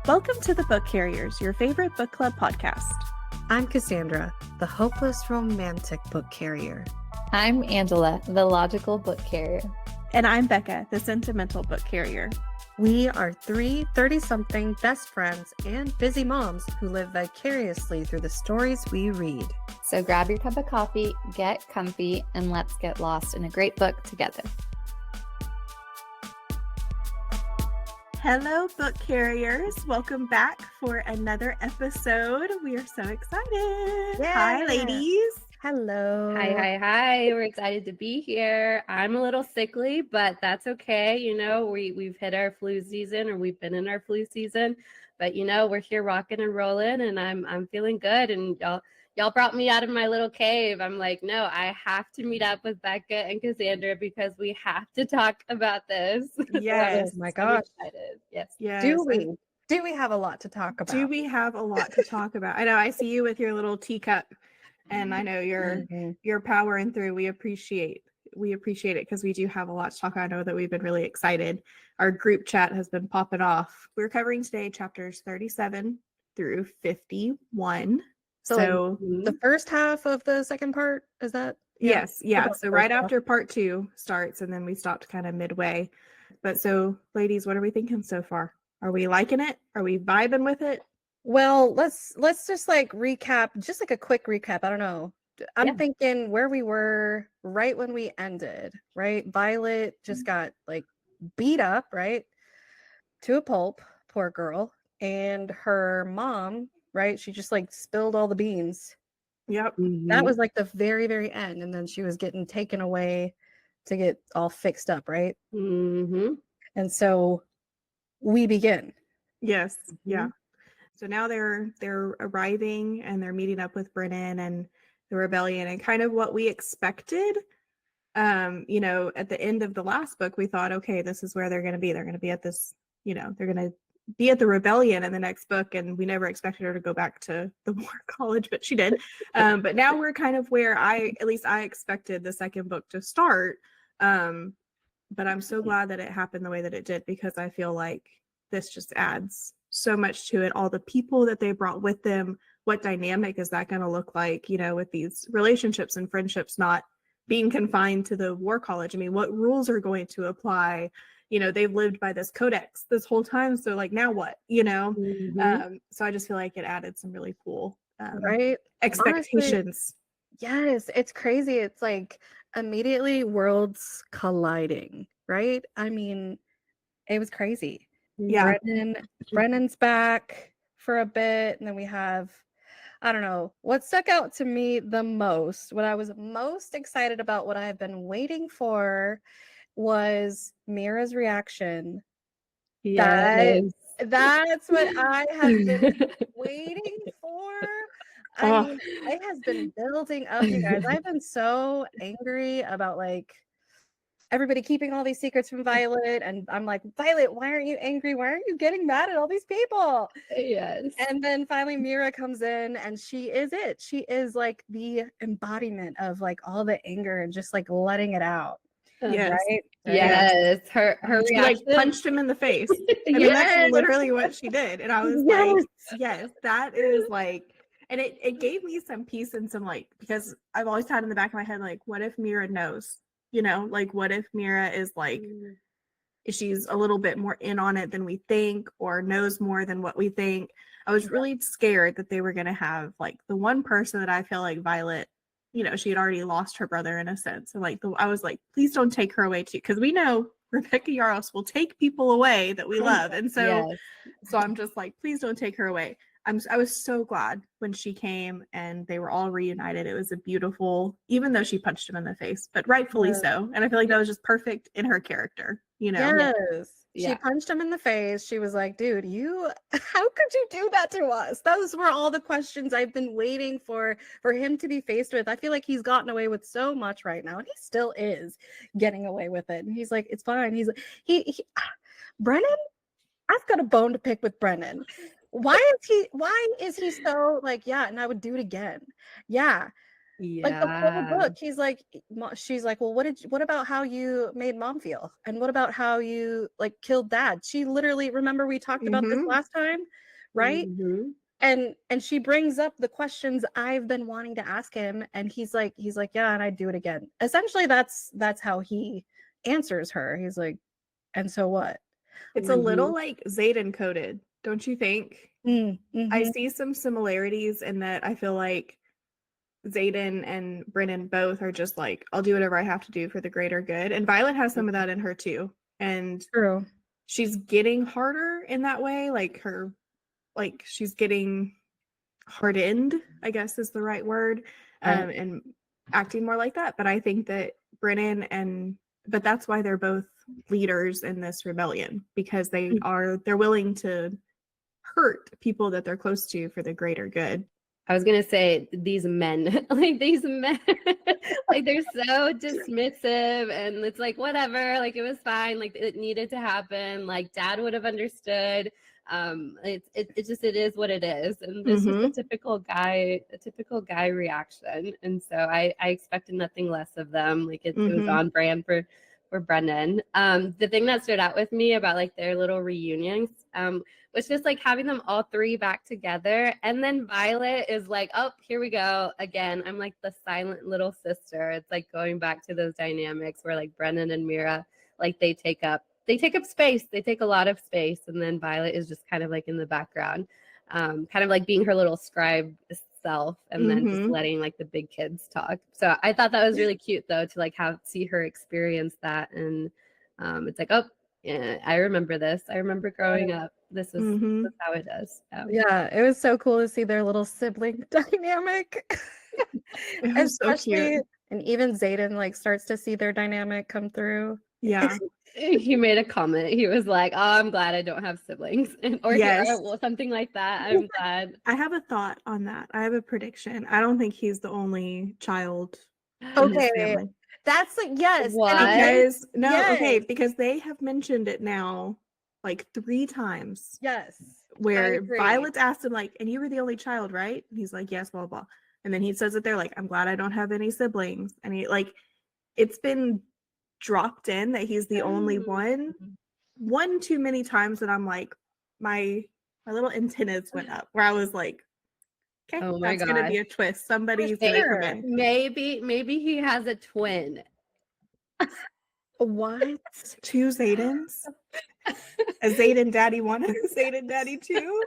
Welcome to the Book Carriers, your favorite book club podcast. I'm Cassandra, the hopeless romantic book carrier. I'm Angela, the logical book carrier. And I'm Becca, the sentimental book carrier. We are three 30-something best friends and busy moms who live vicariously through the stories we read. So grab your cup of coffee, get comfy, and let's get lost in a great book together. Hello, book carriers. Welcome back for another episode. We are so excited. Yeah. Hi, ladies. Hello. Hi. We're excited to be here. I'm a little sickly, but that's okay. You know, we've hit our flu season, or we've been in our flu season, but you know, we're here rocking and rolling, and I'm feeling good. And y'all brought me out of my little cave. I'm like, no, I have to meet up with Becca and Cassandra because we have to talk about this. Yes. Oh my gosh. Yes. Do we have a lot to talk about? Do we have a lot to talk about? I know I see you with your little teacup, and I know you're powering through. We appreciate it because we do have a lot to talk about. I know that we've been really excited. Our group chat has been popping off. We're covering today chapters 37 through 51. So the first half of the second part, is that? Yes. Yeah. So right half. after part 2 starts, and then we stopped kind of midway. But so, ladies, what are we thinking so far? Are we liking it? Are we vibing with it? Well, let's just like recap, just like a quick recap. I don't know. I'm thinking where we were right when we ended, right? Violet just got like beat up, right? To a pulp, poor girl. And her mom, right? She just like spilled all the beans. Yep. That was like the very, very end. And then she was getting taken away to get all fixed up, right? Mm-hmm. And so we begin. Yes. Yeah. So now they're arriving, and they're meeting up with Brennan and the rebellion, and kind of what we expected. You know, at the end of the last book, we thought, okay, this is where they're going to be. They're going to be at this, you know, they're going to be at the rebellion in the next book, and we never expected her to go back to the war college, but she did. But now we're kind of where I expected the second book to start. But I'm so glad that it happened the way that it did, because I feel like this just adds so much to it. All the people that they brought with them, what dynamic is that going to look like, you know, with these relationships and friendships not being confined to the war college? I mean, what rules are going to apply? You know, they've lived by this codex this whole time, so like, now what, you know? So I just feel like it added some really cool right expectations. Honestly, yes, it's crazy. It's like immediately worlds colliding, right? I mean, it was crazy. Yeah. Brennan's back for a bit, and then we have, I don't know, what stuck out to me the most, what I was most excited about, what I have been waiting for, was Mira's reaction. Yes. That's what I have been waiting for. I mean, it has been building up, you guys. I've been so angry about like everybody keeping all these secrets from Violet, and I'm like, Violet, why aren't you angry? Why aren't you getting mad at all these people? Yes. And then finally Mira comes in, and she is it. She is like the embodiment of like all the anger and just like letting it out. Yes. Right? Yes. Her She reaction. like punched him in the face. I mean, that's literally what she did. And I was like, yes, that is like, and it gave me some peace and some like, because I've always had in the back of my head, like, what if Mira knows? You know, like, what if Mira is like, she's a little bit more in on it than we think, or knows more than what we think. I was really scared that they were going to have like the one person that I feel like Violet, you know, she had already lost her brother in a sense. So like, I was like, please don't take her away too, because we know Rebecca Yarros will take people away that we love. And so, so I'm just like, please don't take her away. I was so glad when she came and they were all reunited. It was a beautiful, even though she punched him in the face, but rightfully so. And I feel like that was just perfect in her character, you know? Yes. She punched him in the face. She was like, dude, how could you do that to us? Those were all the questions I've been waiting for him to be faced with. I feel like he's gotten away with so much right now, and he still is getting away with it. And he's like, it's fine. He's like, he Brennan, I've got a bone to pick with Brennan. Why is he so like, yeah, and I would do it again. Yeah. Like the whole Yeah. book, he's like, she's like, well, what about how you made mom feel? And what about how you like killed dad? She literally, remember we talked about this Mm-hmm. last time, right? Mhm. And she brings up the questions I've been wanting to ask him, and he's like, yeah, and I'd do it again. Essentially, that's how he answers her. He's like, and so what? It's a little Mhm. like Zayden coded, don't you think? I Mm-hmm. see some similarities in that I feel like Zayden and Brennan both are just like, I'll do whatever I have to do for the greater good. And Violet has some of that in her too. And True. she's getting harder in that way. Like she's getting hardened, I guess is the right word, Right. and acting more like that. But I think that but that's why they're both leaders in this rebellion, because they're willing to hurt people that they're close to for the greater good. I was gonna say these men, like these men, like they're so dismissive, and it's like whatever, like it was fine, like it needed to happen, like dad would have understood. It's just it is what it is, and it's just Mm-hmm. a typical guy reaction, and so I expected nothing less of them. Like it was Mm-hmm. on brand for Brennan. The thing that stood out with me about like their little reunions, was just like having them all three back together. And then Violet is like, oh, here we go again. I'm like the silent little sister. It's like going back to those dynamics where like Brennan and Mira, like they take up space. They take a lot of space. And then Violet is just kind of like in the background, kind of like being her little scribe self, and then just Mm-hmm. letting like the big kids talk. So I thought that was really cute though, to like see her experience that. And it's like, oh, yeah, I remember this. I remember growing up. This is Mm-hmm. how it is. Yeah, it was so cool to see their little sibling dynamic. It was so Especially, cute. and even Zayden like starts to see their dynamic come through. Yeah. He made a comment. He was like, "Oh, I'm glad I don't have siblings," Yes. or something like that. I'm glad. I have a thought on that. I have a prediction. I don't think he's the only child in his Okay, family. that's like yes, and it What? makes Okay, yes, because they have mentioned it now like 3 times yes, I where agree. Violet's asked him like, and you were the only child, right? And he's like, yes, blah, blah, blah. And then he says it there like, I'm glad I don't have any siblings. And he like, it's been dropped in that he's the only one too many times that I'm like, my little antennas went up where I was like, okay, Oh my that's gonna gosh. be a twist. Somebody's Hey, gonna come Sure. in. maybe he has a twin. What? 2 Zaydens? A Zayden daddy 1 and a Zayden daddy 2?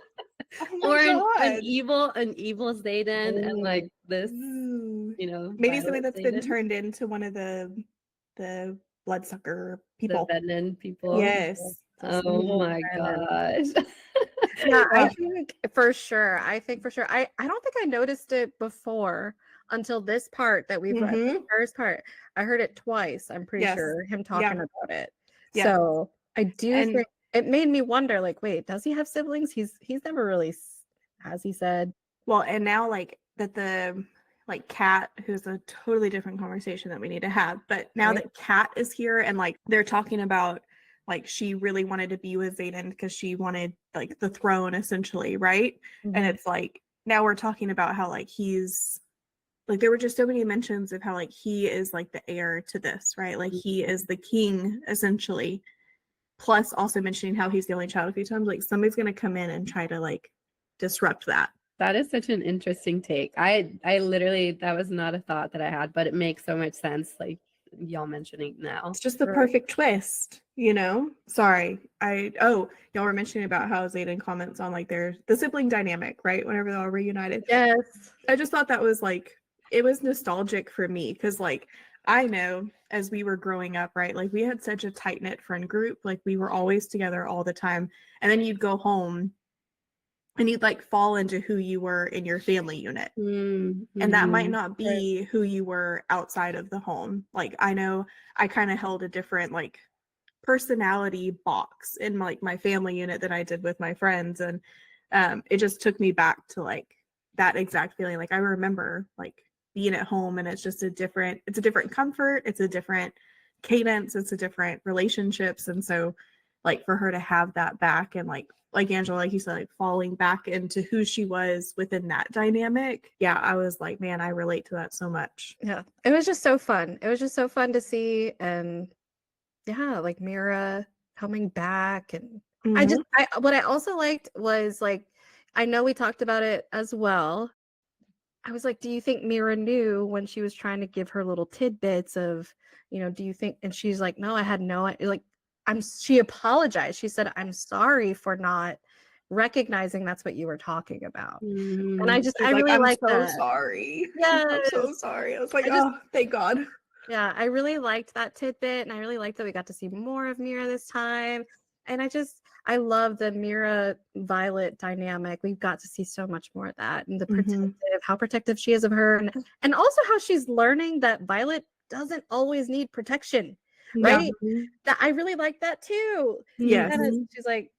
Oh my Or an god. evil Zayden, and like this, Ooh. Maybe something Violet that's been Zayden, turned into one of the bloodsucker the people. Venom people. Yes. Oh my gosh. Yeah, I Yeah. think for sure. I don't think I noticed it before until this part that we've read. The Mm-hmm. first part. I heard it twice, I'm pretty Yes. sure, him Yeah. talking about it. Yeah. So I do And think it made me wonder, like, wait, does he have siblings? He's never really has he said. well, and now like that the like Kat, who's a totally different conversation that we need to have, but now Right. that Kat is here and like they're talking about like she really wanted to be with Zayden because she wanted like the throne essentially, right? And Mhm. it's like now we're talking about how like he's like there were just so many mentions of how like he is like the heir to this, right? Like he is the king essentially. Plus also mentioning how he's the only child a few times. Like somebody's gonna come in and try to like disrupt that. That is such an interesting take. I literally, that was not a thought that I had, but it makes so much sense. Like y'all mentioning now. It's just the Right. perfect twist, you know? Sorry. Y'all were mentioning about how Zayden comments on like the sibling dynamic, right? Whenever they're all reunited. Yes. I just thought that was like it was nostalgic for me because like I know as we were growing up, right? Like we had such a tight knit friend group, like we were always together all the time. And then you'd go home and you'd like fall into who you were in your family unit. Mm-hmm. And that might not be who you were outside of the home. Like I know I kind of held a different like personality box in like my family unit that I did with my friends, and it just took me back to like that exact feeling. Like I remember like being at home, and it's a different comfort, it's a different cadence, it's a different relationships, and so like for her to have that back and like Angela, like you said, like falling back into who she was within that dynamic. Yeah, I was like, man, I relate to that so much. Yeah, it was just so fun. It was just so fun to see, and yeah, like Mira coming back, and Mhm. what I also liked was like, I know we talked about it as well. I was like, do you think Mira knew when she was trying to give her little tidbits of, do you think? And she's like, no, I had no, like, she apologized. She said, I'm sorry for not recognizing that's what you were talking about. And Mm. She's I like, really I'm like so that. sorry. Yes. I'm so sorry. I was like, I just, oh, thank God. yeah, I really liked that tidbit, and I really liked that we got to see more of Mira this time. And I love the Mira Violet dynamic. We've got to see so much more of that, and how protective she is of her, and also how she's learning that Violet doesn't always need protection, right? Mhm. That I really like that too. Yes. She's like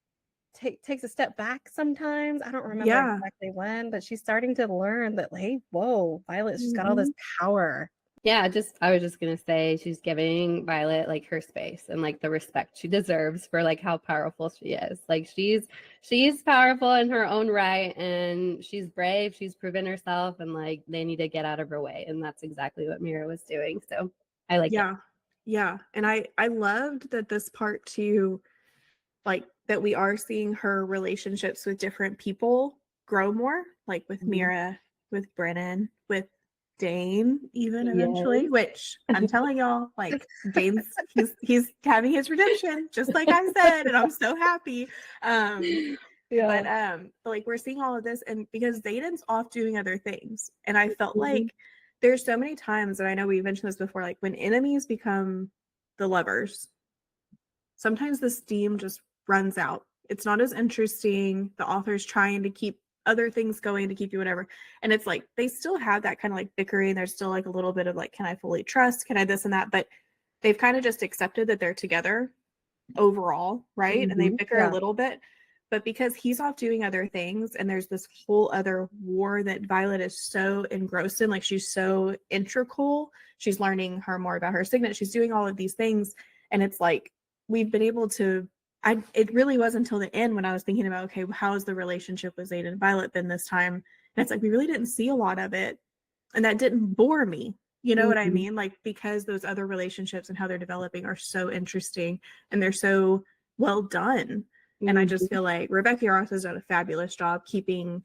takes a step back sometimes. I don't remember Yeah. exactly when, but she's starting to learn that, hey, whoa, Violet's just got all this Mhm. power. Yeah, I was just gonna say she's giving Violet like her space and like the respect she deserves for like how powerful she is. Like she's powerful in her own right, and she's brave, she's proven herself, and like they need to get out of her way. And that's exactly what Mira was doing. So I like it. Yeah. And I loved that this part too, like that we are seeing her relationships with different people grow more, like with Mira, with Brennan, with Dane, even eventually, Yes. which I'm telling y'all, like Dane's he's having his redemption, just like I said, and I'm so happy. But like we're seeing all of this, and because Zayden's off doing other things, and I felt like there's so many times, and I know we mentioned this before, like when enemies become the lovers, sometimes the steam just runs out. It's not as interesting. The author's trying to keep other things going to keep you whatever. And it's like they still have that kind of like bickering. There's still like a little bit of like, can I fully trust? Can I this and that? But they've kind of just accepted that they're together overall, right? And they bicker a little bit. But because he's off doing other things and there's this whole other war that Violet is so engrossed in, like she's so integral, she's learning her more about her signet, she's doing all of these things. And it's like we've been able to it really was until the end when I was thinking about, okay, how is the relationship with Zayden and Violet been this time? And it's like we really didn't see a lot of it. And that didn't bore me. You know what I mean? Like because those other relationships and how they're developing are so interesting and they're so well done. And I just feel like Rebecca Yarros has done a fabulous job keeping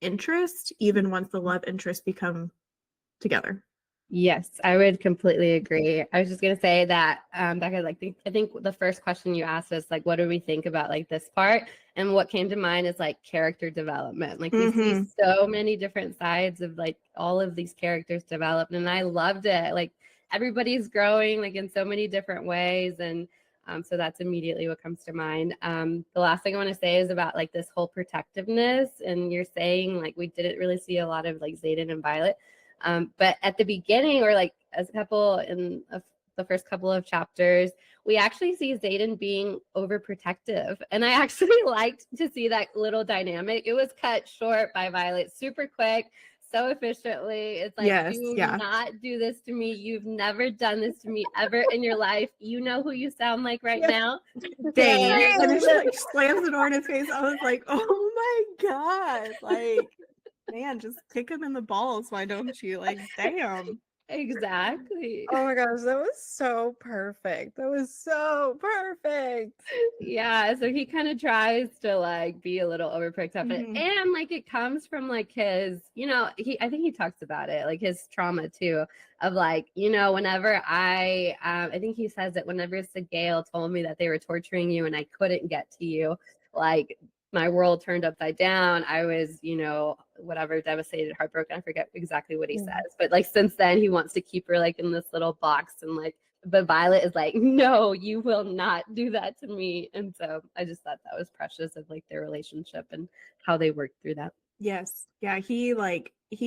interest, even once the love interests become together. Yes, I would completely agree. I was just gonna say that, Becca, like I think the first question you asked us, like, what do we think about like this part? And what came to mind is like character development. Like we see so many different sides of like all of these characters developed, and I loved it. Like everybody's growing like in so many different ways, and so that's immediately what comes to mind. The last thing I want to say is about like this whole protectiveness, and you're saying like we didn't really see a lot of like Zayden and Violet. But at the beginning, or like as a couple in the first couple of chapters, we actually see Zayden being overprotective. And I actually liked to see that little dynamic. It was cut short by Violet super quick, so efficiently. It's like, do not do this to me. You've never done this to me ever in your life. You know who you sound like right now? Dane. And then she like slams the door in his face. I was like, oh my God. Like, man, just kick him in the balls. Why don't you? Like, damn. Exactly. Oh my gosh, that was so perfect. That was so perfect. Yeah, so he kind of tries to like be a little overprotective, and like it comes from like his, I think he talks about it, like his trauma too, of like, whenever I think he says that whenever Sigale told me that they were torturing you and I couldn't get to you, like my world turned upside down. I was, whatever, devastated, heartbroken. I forget exactly what he says, but like since then he wants to keep her like in this little box, and like, but Violet is like, no, you will not do that to me. And so I just thought that was precious of like their relationship and how they worked through that. Yes. Yeah, he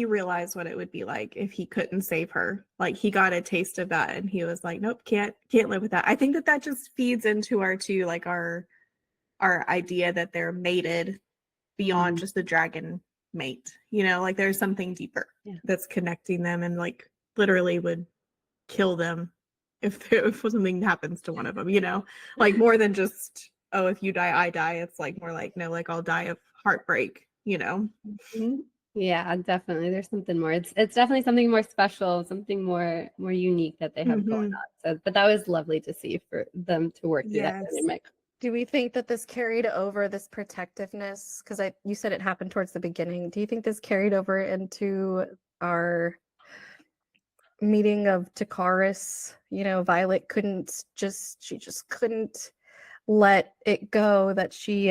realized what it would be like if he couldn't save her. Like he got a taste of that and he was like, nope, can't live with that. I think that just feeds into our idea that they're mated beyond just the dragon mate. Like there's something deeper that's connecting them and like literally would kill them if something happens to one of them, like more than just oh, if you die, I die. It's like more like, no, like I'll die of heartbreak, you know? Yeah, definitely. There's something more. It's definitely something more special, something more unique that they have going on. So, but that was lovely to see for them to work through that Yes. dynamic. Do we think that this carried over this protectiveness? Because you said it happened towards the beginning. Do you think this carried over into our meeting of Takaris? You know, Violet she just couldn't let it go that she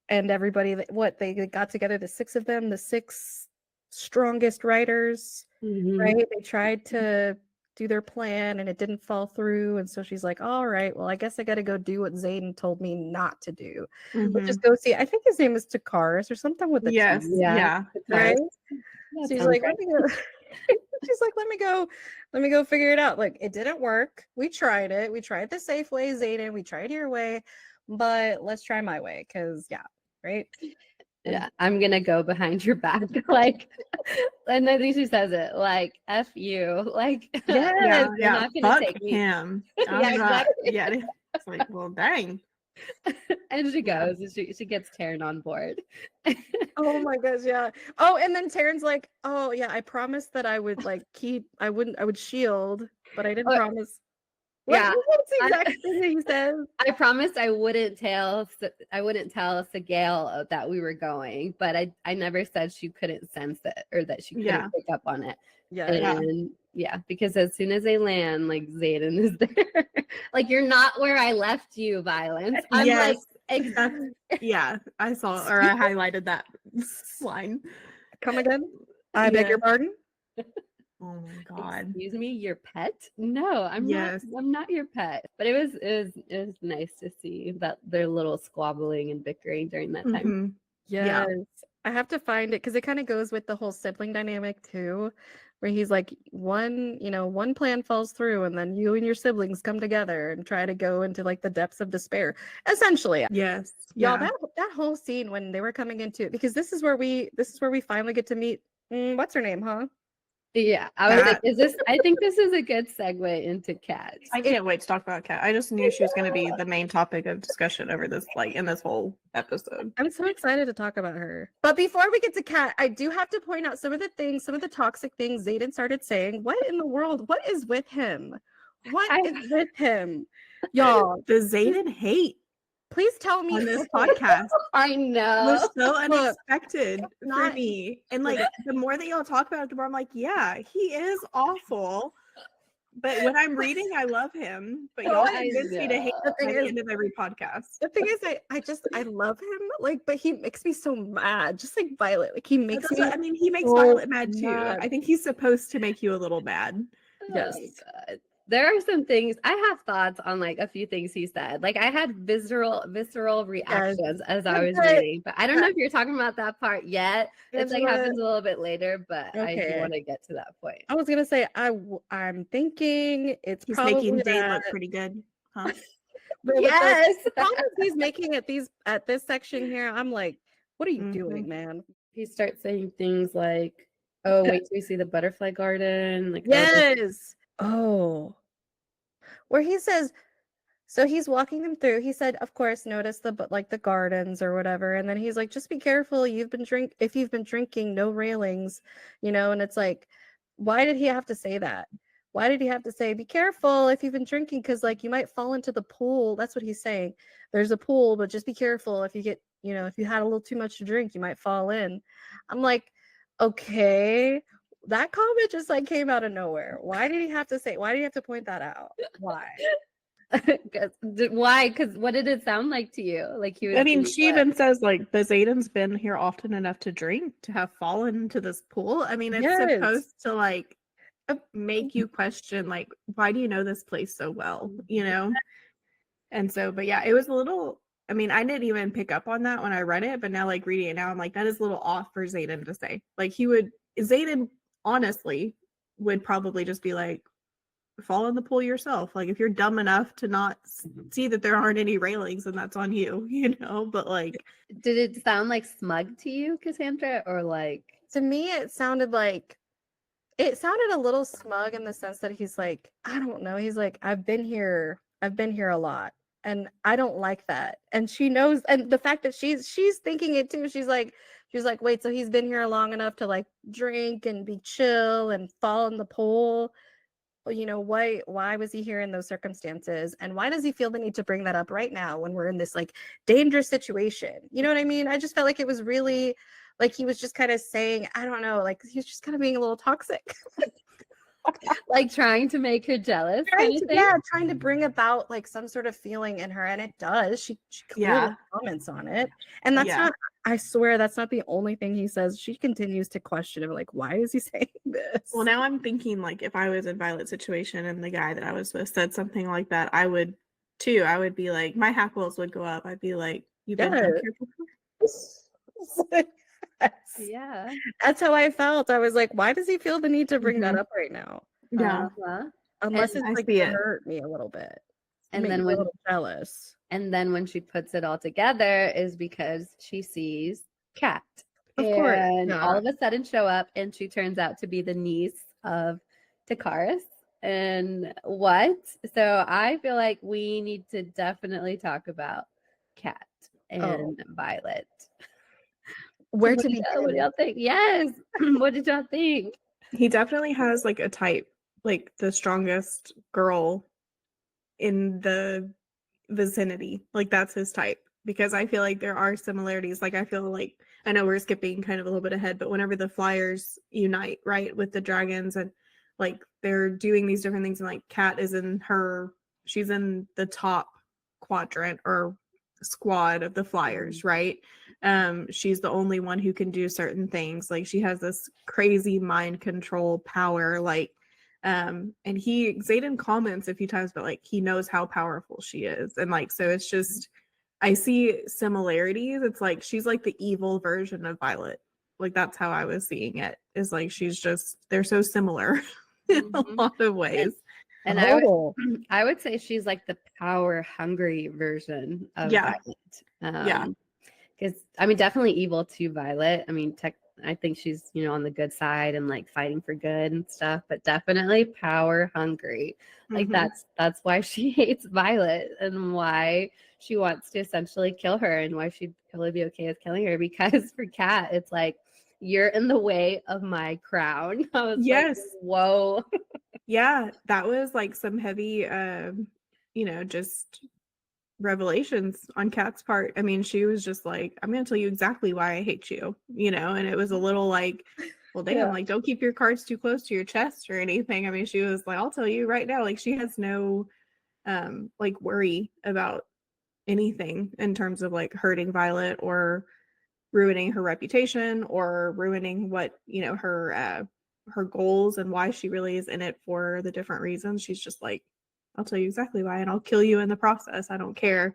and everybody they got together, the six of them, the six strongest writers, right? They tried to do their plan and it didn't fall through, and so she's like, all right, well, I guess I got to go do what Zayden told me not to do, which is go see, I think his name is Takaris or something with the Yes. T, Yeah. right? That She's sounds like, right. let me go. She's like, let me go figure it out. Like, it didn't work. We tried it. We tried the safe way, Zayden. We tried your way, but let's try my way. Cause yeah, right. Yeah, I'm gonna go behind your back, like, and I think she says it, like, "F you," like, Yes, Yeah. you're not gonna Fuck take me. him. Yeah, I'm not. exactly. Yeah. It's like, well, dang. And she Yeah. goes, and she gets Taryn on board. Oh my gosh, yeah. Oh, and then Taryn's like, oh yeah, I promised that I would like I would shield, but I didn't Oh, promise. yeah, What's the exact thing that he says? I promised I wouldn't tell Sigale that we were going, but I never said she couldn't sense it or that she couldn't Yeah. pick up on it. Yeah. And yeah, because as soon as they land, like, Zayden is there. Like, you're not where I left you, Violence. I'm Yes. like, exactly. Yeah. I saw, or I highlighted that line. Come again? I beg your Yes. pardon? Oh my God. Excuse me, your pet? No, I'm Yes. not. I'm not your pet. But it was nice to see that their little squabbling and bickering during that time. Mhm. Yes. Yeah. I have to find it because it kind of goes with the whole sibling dynamic too, where he's like, one plan falls through and then you and your siblings come together and try to go into like the depths of despair. Essentially. Yes. Y'all, Yeah. that whole scene when they were coming into it, because this is where we finally get to meet what's her name, huh? Yeah, I was like, Cat. I think this is a good segue into Cat. I can't wait to talk about Cat. I just knew she was going to be the main topic of discussion over this, like, in this whole episode. I'm so excited to talk about her. But before we get to Kat, I do have to point out some of the toxic things Zayden started saying. What in the world? What is with him? What is with him? Y'all, The Zayden hate please tell me on this podcast I know. was so unexpected for not- me. And like, the more that y'all talk about it, the more I'm like, yeah, he is awful. But when I'm reading, I love him. But y'all I convince me to hate him The by thing the is- end of every podcast. The thing is, I love him, like, but he makes me so mad, just like Violet. Like, he makes me. I mean, he makes so Violet mad too. mad. I think he's supposed to make you a little mad. Yes. Oh, God. There are some things I have thoughts on, like a few things he said. Like, I had visceral reactions as I was reading, but I don't know if you're talking about that part yet. It's like happens a little bit later, but I do want to get to that point. I was gonna say I'm thinking it's He's probably making Dane that, look pretty good, huh? but Yes. the comments he's making at this section here, I'm like, what are you doing, Mhm. man? He starts saying things like, "Oh, wait till you see the butterfly garden." Like, Yes. Oh, where he says, so he's walking them through. He said, of course, notice the gardens or whatever, and then he's like, just be careful. If you've been drinking, no railings, And it's like, why did he have to say that? Why did he have to say, be careful if you've been drinking, because like you might fall into the pool? That's what he's saying. There's a pool, but just be careful if you get, if you had a little too much to drink, you might fall in. I'm like, okay. That comment just like came out of nowhere. Why did he have to point that out? Why? Why? Because what did it sound like to you? Like he was. I mean, she even says like the Zayden's been here often enough to drink to have fallen into this pool. I mean, it's supposed to like make you question, like, why do you know this place so well? And so, but yeah, it was a little. I mean, I didn't even pick up on that when I read it, but now like reading it now, I'm like, that is a little off for Zayden to say. Like Zayden honestly would probably just be like, fall in the pool yourself. Like if you're dumb enough to not see that there aren't any railings, then that's on you, But like, did it sound like smug to you, Cassandra, or like? To me, it sounded a little smug in the sense that he's like, I don't know. He's like, I've been here a lot. and I don't like that. And she knows, and the fact that she's thinking it too. She's like, wait, so he's been here long enough to like drink and be chill and fall in the pool. Well, you know, why was he here in those circumstances? And why does he feel the need to bring that up right now when we're in this like dangerous situation? You know what I mean? I just felt like it was really like he was just kind of saying, I don't know, like he was just kind of being a little toxic. Like trying to make her jealous kind of thing. Yeah, trying to bring about like some sort of feeling in her, and it does. She clearly comments on it, and that's not. I swear that's not the only thing he says. She continues to question him, like, why is he saying this? Well, now I'm thinking like if I was in Violet's situation and the guy that I was with said something like that, I would too. I would be like, my hackles would go up. I'd be like, you've been here before. Yeah, that's how I felt. I was like, why does he feel the need to bring that up right now? Yeah, unless and it's like hurt me a little bit, and then when a little jealous. And then when she puts it all together is because she sees Kat. Of course. And all of a sudden show up, and she turns out to be the niece of Takaris. And what? So I feel like we need to definitely talk about Kat and Violet. Where to begin? What do y'all think? Yes. What did y'all think? He definitely has like a type, like the strongest girl in the vicinity. Like that's his type, because I feel like there are similarities. Like I feel like, I know we're skipping kind of a little bit ahead, but whenever the Flyers unite, right, with the dragons, and like they're doing these different things, and like Kat is she's in the top quadrant or squad of the Flyers, right? She's the only one who can do certain things. Like she has this crazy mind control power, like and Xaden comments a few times, but like he knows how powerful she is, and like so it's just, I see similarities. It's like she's like the evil version of Violet. Like that's how I was seeing it, is like she's just, they're so similar in a lot of ways. And I would say she's like the power hungry version of Violet. Because I mean, definitely evil to Violet. I mean, I think she's, on the good side and like fighting for good and stuff, but definitely power hungry. Like that's why she hates Violet, and why she wants to essentially kill her, and why she'd probably be okay with killing her, because for Kat, it's like, you're in the way of my crown. I was like, whoa. Yeah, that was like some heavy just revelations on Kat's part. I mean, she was just like, I'm gonna tell you exactly why I hate you, and it was a little like, well, damn, like don't keep your cards too close to your chest or anything. I mean, she was like, I'll tell you right now, like she has no like worry about anything in terms of like hurting Violet or ruining her reputation or ruining what, her goals and why she really is in it for the different reasons. She's just like, I'll tell you exactly why, and I'll kill you in the process. I don't care.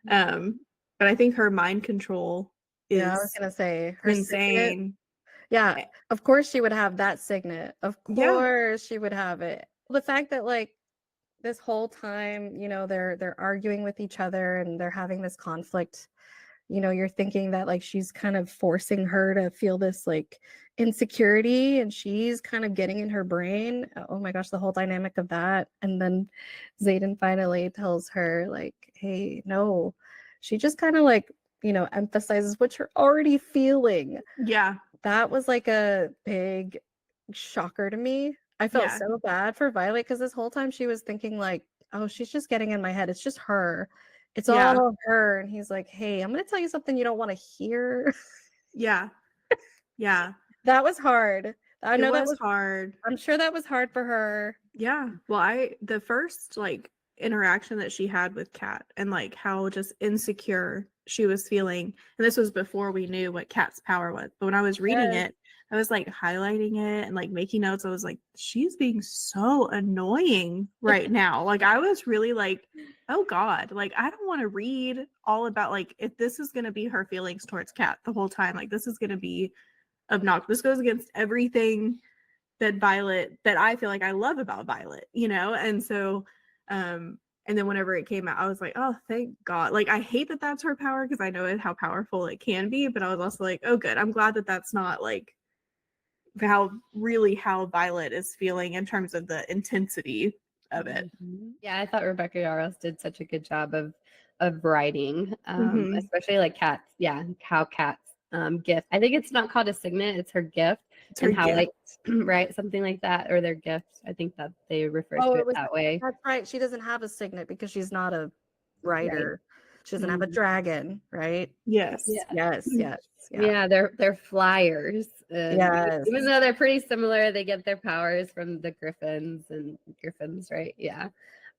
But I think her mind control is, I was gonna say, her insane. Signet. Yeah, of course she would have that signet. Of course she would have it. The fact that like this whole time, they're arguing with each other and they're having this conflict. You're thinking that like she's kind of forcing her to feel this like insecurity, and she's kind of getting in her brain. Oh my gosh, the whole dynamic of that. And then Xaden finally tells her like, hey, no. She just kind of like, emphasizes what you're already feeling. Yeah. That was like a big shocker to me. I felt so bad for Violet, because this whole time she was thinking like, oh, she's just getting in my head. It's just her. It's all her. And he's like, hey, I'm going to tell you something you don't want to hear. Yeah. That was hard. I know that was hard. I'm sure that was hard for her. Yeah. Well, the first like interaction that she had with Kat, and like how just insecure she was feeling, and this was before we knew what Kat's power was. But when I was reading it, I was like highlighting it and like making notes. I was like, she's being so annoying right now. Like I was really like, oh God, like I don't want to read all about like if this is gonna be her feelings towards Kat the whole time. Like this is gonna be obnoxious. This goes against everything that I feel like I love about Violet, and so and then whenever it came out, I was like, oh, thank God. Like I hate that that's her power, because I know how powerful it can be, but I was also like, oh good, I'm glad that that's not like how Violet is feeling in terms of the intensity of it. Yeah, I thought Rebecca Yarros did such a good job of writing, especially like Kat's, how Kat's gift. I think it's not called a signet; it's her gift, It's her and how gift. like right something like that, or their gift. I think that they refer to it that way. That's right. She doesn't have a signet because she's not a writer. She doesn't have a Mhm. dragon, right? Yes. Yeah. Yes, yes, yeah. Yeah, they're flyers. And Yes. even though they're pretty similar, they get their powers from the griffins, right? Yeah.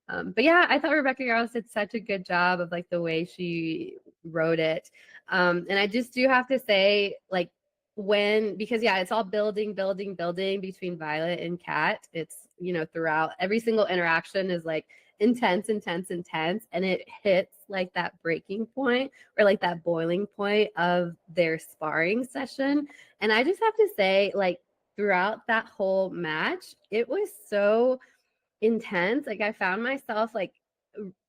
But yeah, I thought Rebecca Yarros did such a good job of like the way she wrote it. And I just do have to say, like, because it's all building between Violet and Kat. It's, throughout every single interaction is like intense, and it hits like that breaking point or like that boiling point of their sparring session. And I just have to say, like, throughout that whole match, it was so intense. Like I found myself like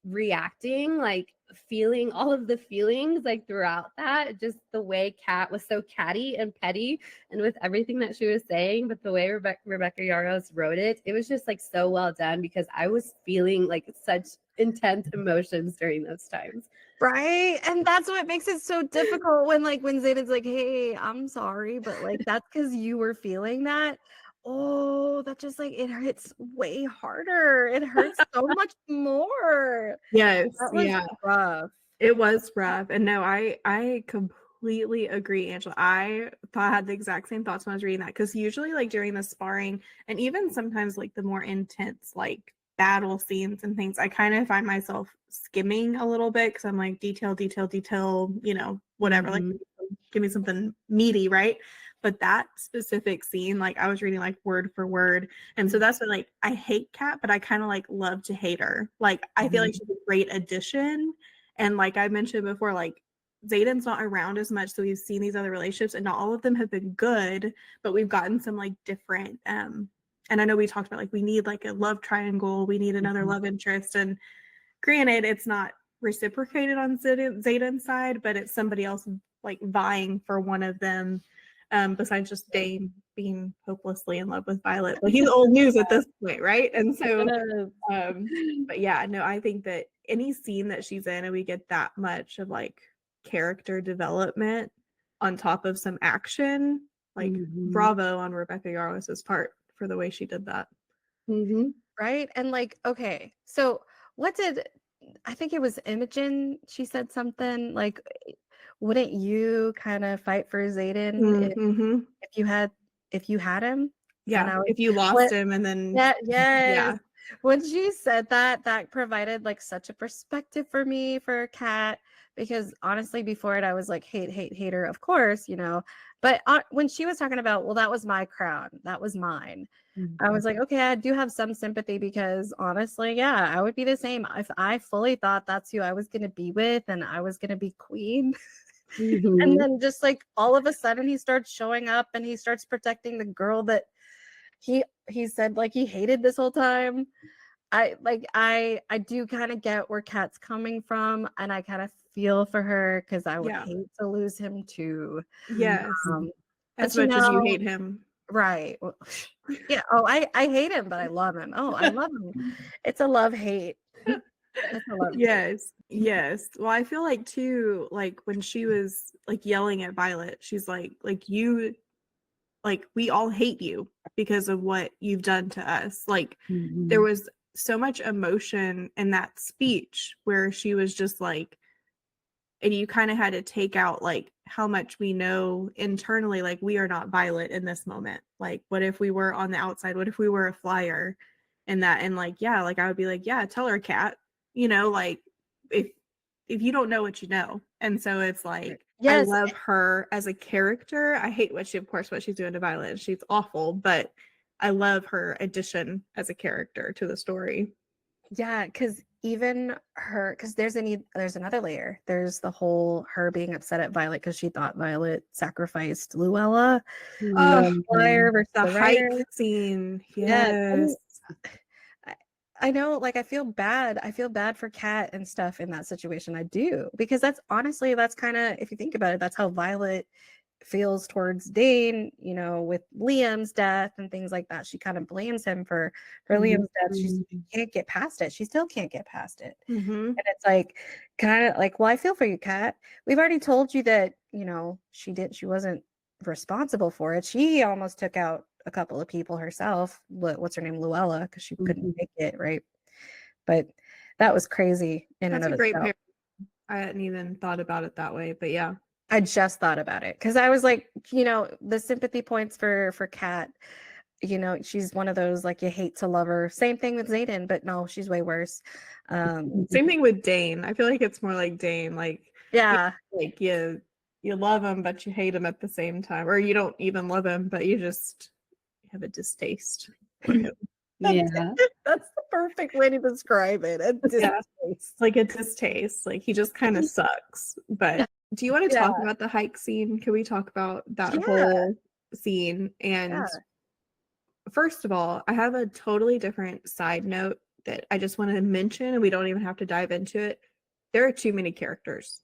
reacting, like feeling all of the feelings like throughout that. Just the way Kat was so catty and petty and with everything that she was saying, but the way Rebecca Yarros wrote it, it was just like so well done because I was feeling like such intense emotions during those times. Right. And that's what makes it so difficult when Zayden's like, hey, I'm sorry, but like that's because you were feeling that. Oh, that just like it hits way harder. It hurts so much more. Yes. That was rough. It was rough. And no, I completely agree, Angela. I had the exact same thoughts when I was reading that because usually like during the sparring and even sometimes like the more intense like battle scenes and things, I kind of find myself skimming a little bit because I'm like detail, whatever. Like give me something meaty, right? But that specific scene, like I was reading like word for word. And so that's what like I hate Kat, but I kind of like love to hate her. Like I feel like she's a great addition. And like I mentioned before, like Zayden's not around as much, so we've seen these other relationships, and not all of them have been good, but we've gotten some like different. And I know we talked about like we need like a love triangle, we need another love interest, and granted, it's not reciprocated on Zayden's side, but it's somebody else like vying for one of them. Besides just Dane being hopelessly in love with Violet, but he's old news at this point, right? And so, but yeah, no, I think that any scene that she's in and we get that much of like character development on top of some action, like bravo on Rebecca Yarros's part for the way she did that. Right. And like, okay, so I think it was Imogen, she said something like, wouldn't you kind of fight for Zayden if you had him? Yeah, if you lost him and then yes. When she said that, that provided like such a perspective for me for Kat, because honestly before it I was like hater, of course, but when she was talking about, well, that was my crown, that was mine, I was like, okay, I do have some sympathy because honestly, yeah, I would be the same if I fully thought that's who I was going to be with and I was going to be queen. And then just like all of a sudden he starts showing up and he starts protecting the girl that he said like he hated this whole time. I do kind of get where Kat's coming from, and I kind of feel for her because I would hate to lose him too. Yes. As but much as you hate him. Right. Well, yeah. Oh, I hate him, but I love him. Oh, I love him. It's a love hate. Yes. Well, I feel like too, like when she was like yelling at Violet, she's like you, like we all hate you because of what you've done to us. Like there was so much emotion in that speech where she was just like, and you kind of had to take out like how much we know internally, like we are not Violet in this moment. Like what if we were on the outside? What if we were a flyer and that? And like, yeah, like I would be like, yeah, tell her, Kat, like if you don't know what you know. And so it's like, I love her as a character. I hate what she's doing to Violet. She's awful, but I love her addition as a character to the story. Yeah, because even her, because there's another layer. There's the whole her being upset at Violet because she thought Violet sacrificed Luella. The hike scene. Yes. I know, like I feel bad for Kat and stuff in that situation. I do, because that's honestly, that's kind of, if you think about it, that's how Violet feels towards Dane, you know, with Liam's death and things like that. She kind of blames him for Liam's death. She can't get past it. She still can't get past it. Mm-hmm. And it's like, kind of like, well, I feel for you, Kat. We've already told you that, you know, she wasn't responsible for it. She almost took out a couple of people herself. What's her name? Luella, because she couldn't make it, right? But that was crazy in That's and a of great itself. pair. I hadn't even thought about it that way, but yeah. I just thought about it because I was like, you know, the sympathy points for Kat, you know, she's one of those like you hate to love her. Same thing with Xaden, but no, she's way worse. Same thing with Dane. I feel like it's more like Dane. Like yeah, like you love him, but you hate him at the same time, or you don't even love him, but you just have a distaste for him. Yeah. That's the perfect way to describe it. A distaste. Yeah, like a distaste. Like he just kind of sucks. But do you want to talk about the hike scene? Can we talk about that whole scene? And first of all, I have a totally different side note that I just want to mention, and we don't even have to dive into it. There are too many characters.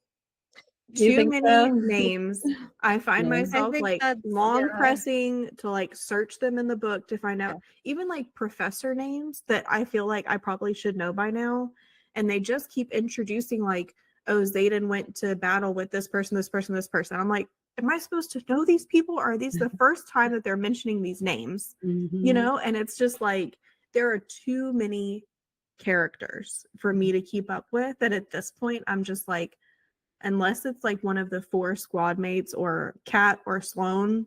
Too many names. I find myself like long pressing to like search them in the book to find out even like professor names that I feel like I probably should know by now. And they just keep introducing like, oh, Xaden went to battle with this person, this person, this person. I'm like, am I supposed to know these people? Or are these the first time that they're mentioning these names? You know, and it's just like there are too many characters for me to keep up with that at this point I'm just like, unless it's like one of the 4 squad mates or Kat or Sloan,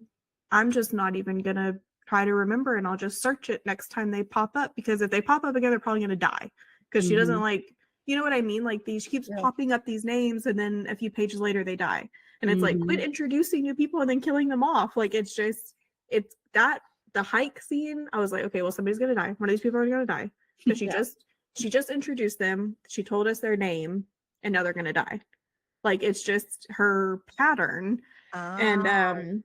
I'm just not even gonna try to remember, and I'll just search it next time they pop up, because if they pop up again, they're probably gonna die because she doesn't like, you know what I mean? Like she keeps popping up these names, and then a few pages later they die, and it's like, quit introducing new people and then killing them off. Like it's that the hike scene. I was like, okay, well somebody's gonna die. One of these people are gonna die because she just introduced them. She told us their name, and now they're gonna die. Like it's just her pattern. And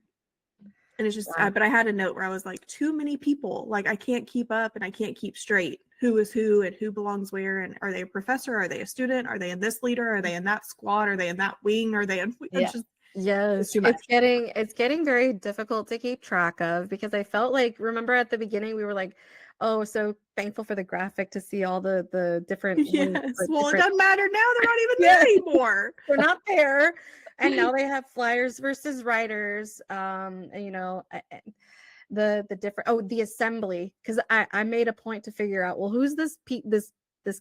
it's just but I had a note where I was like, too many people, like I can't keep up and I can't keep straight who is who and who belongs where, and are they a professor, are they a student, are they in this leader, are they in that squad, are they in that wing, are they in it's just it's getting very difficult to keep track of, because I felt like, remember at the beginning we were like, oh, so thankful for the graphic to see all the different well, it doesn't matter now, they're not even there anymore. They're not there, and now they have flyers versus writers, and you know, the different the assembly, because I made a point to figure out, well, who's this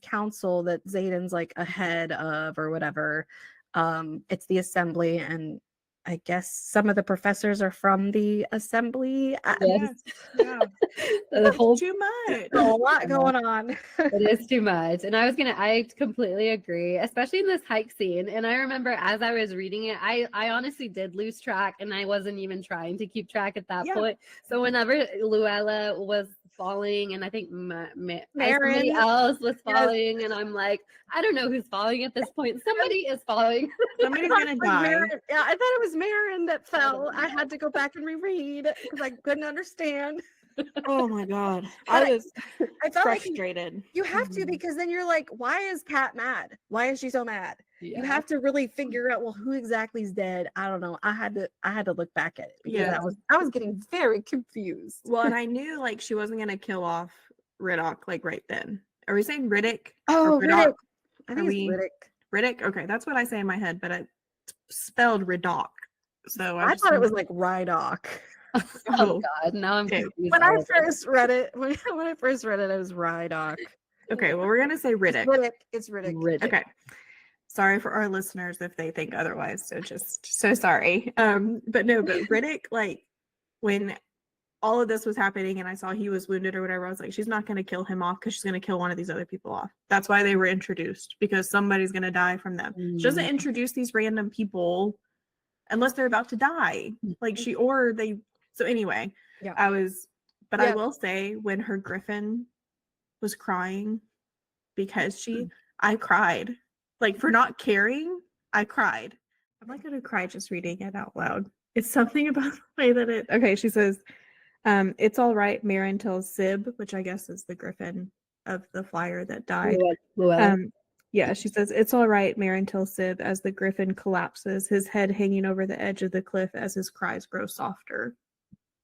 council that Xaden's like ahead of or whatever. It's the assembly, and I guess some of the professors are from the assembly. The whole too much. A lot going on. It is too much. And I completely agree, especially in this hike scene. And I remember as I was reading it, I honestly did lose track, and I wasn't even trying to keep track at that point. So whenever Luella was falling, and I think somebody else was falling, and I'm like, I don't know who's falling at this point. Somebody is falling. Somebody's gonna die. I thought it was Marin that fell. I had to go back and reread because I couldn't understand. Oh my god, I felt frustrated. Like you have to, because then you're like, why is Kat mad? Why is she so mad? You have to really figure out, well, who exactly is dead. I don't know. I had to look back at it because I was getting very confused. Well, and I knew like she wasn't gonna kill off Riddock like right then. Are we saying Riddick? Oh, Riddick. I think it's Riddick. Okay, that's what I say in my head, but I spelled Riddock. So I thought it was like Ryddock. Oh god, now I'm confused. When I first read it, it was Ryddock. Okay, well, we're gonna say Riddick. It's Riddick. Okay. Sorry for our listeners if they think otherwise. So just so sorry. But Riddick, like when all of this was happening and I saw he was wounded or whatever, I was like, she's not gonna kill him off because she's gonna kill one of these other people off. That's why they were introduced, because somebody's gonna die from them. She doesn't introduce these random people unless they're about to die. Like so anyway, I will say, when her Griffin was crying because I cried. Like for not caring, I cried. I'm not gonna cry just reading it out loud. It's something about the way that she says, it's all right, Marin tells Sib, which I guess is the Griffin of the flyer that died. Yeah, she says, "It's all right," Marintil Sib, as the griffin collapses, his head hanging over the edge of the cliff as his cries grow softer.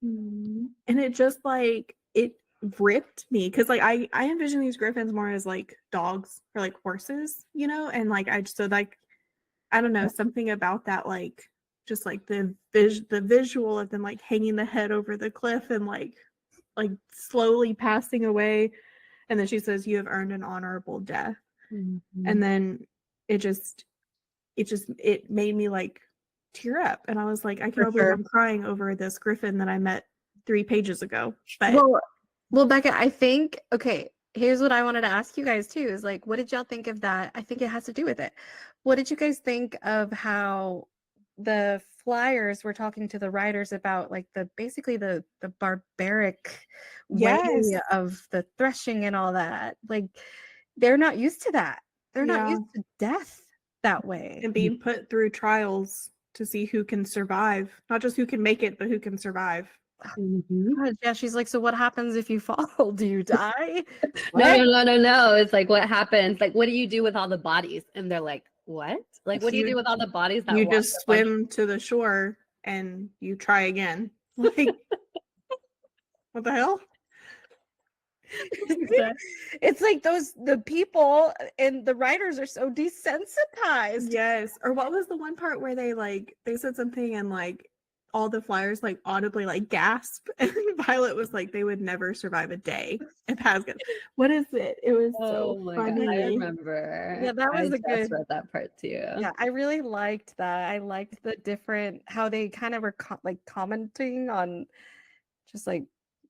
And it just like it ripped me because like I envision these griffins more as like dogs or like horses, you know, and like I just so like I don't know, something about that like just like the visual of them like hanging the head over the cliff and like slowly passing away. And then she says, "You have earned an honorable death." And then it made me like tear up, and I was like, I For can't believe sure. I'm crying over this griffin that I met 3 pages ago. But Well, Becca, I think, okay, here's what I wanted to ask you guys too, is like, what did y'all think of that? I think it has to do with it. What did you guys think of how the flyers were talking to the writers about like basically the barbaric way yes, of the threshing and all that? Like, they're not used to that. They're not yeah, used to death that way. and being put through trials to see who can survive, not just who can make it, but who can survive. God, yeah, she's like, so what happens if you fall? Do you die? No. It's like, what happens? Like, what do you do with all the bodies? And they're like, what? Like, what do you do with all the bodies that You walk just up on you? swim to the shore and you try again. Like, what the hell? It's like the people and the writers are so desensitized. Yes. Or what was the one part where they said something and like all the flyers like audibly like gasp, and Violet was like they would never survive a day in Pascal. What is it? It was Oh so my funny. God, I remember. Yeah, that was I a just good. read that part too. Yeah, I really liked that. I liked the different how they kind of were like commenting on just like,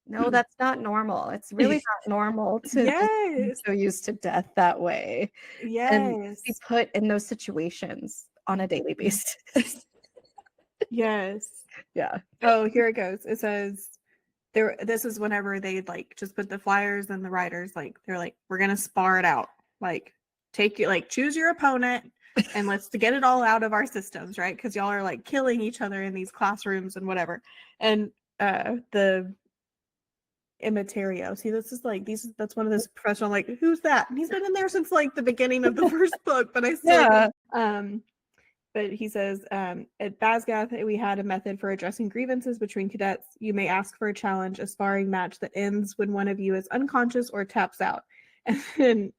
no, that's not normal. It's really not normal to just be Yes. so used to death that way and Yes. be put in those situations on a daily basis. Yes. Yeah. Oh, here it goes. It says this is whenever they like just put the flyers and the writers like they're like, we're gonna spar it out. Like choose your opponent and let's to get it all out of our systems, right? Because y'all are like killing each other in these classrooms and whatever. And the Imitario. See, this is like that's one of those professional like, who's that? And he's been in there since like the beginning of the first book, but I still but he says, at Basgath, we had a method for addressing grievances between cadets. You may ask for a challenge, a sparring match that ends when one of you is unconscious or taps out. And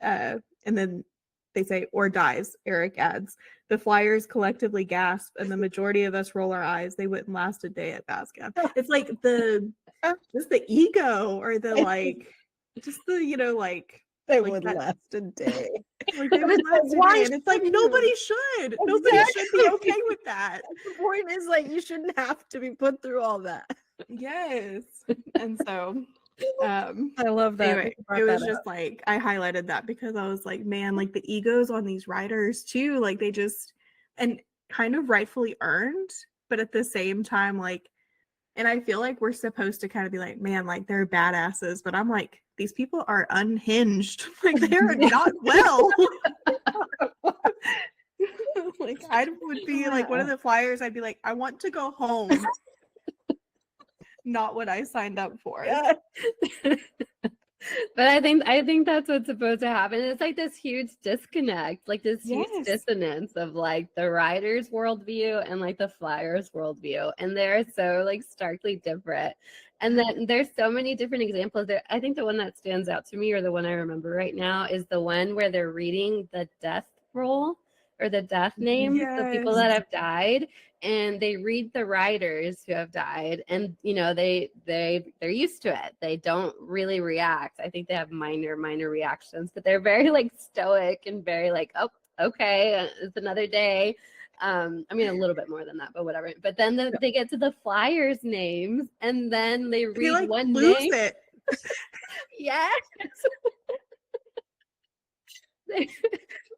then they say, or dies, Eric adds. The flyers collectively gasp, and the majority of us roll our eyes. They wouldn't last a day at Basgath. It's like just the ego or the like, just the, like, They like would that, last a day. like they would last a Why day. And it's like, should nobody you? should. Nobody should be Exactly. okay with that. The point is like you shouldn't have to be put through all that. Yes. And so I love that. anyway, it was just like I highlighted that because I was like, man, like the egos on these writers too, like they just and kind of rightfully earned, but at the same time, like, and I feel like we're supposed to kind of be like, man, like they're badasses, but I'm like, these people are unhinged. Like they're not well. Like I would be like one of the flyers, I'd be like, I want to go home. Not what I signed up for. Yeah. But I think that's what's supposed to happen. It's like this huge disconnect, like this huge dissonance of like the writer's worldview and like the flyer's worldview. And they're so like starkly different. And then there's so many different examples there. I think the one that stands out to me, or the one I remember right now, is the one where they're reading the death roll or the death names of people that have died, and they read the writers who have died, and they're used to it. They don't really react. I think they have minor reactions, but they're very like stoic and very like, oh, okay, it's another day. I mean a little bit more than that, but whatever. But then they get to the flyers names, and then they read like one lose name. It. Yes.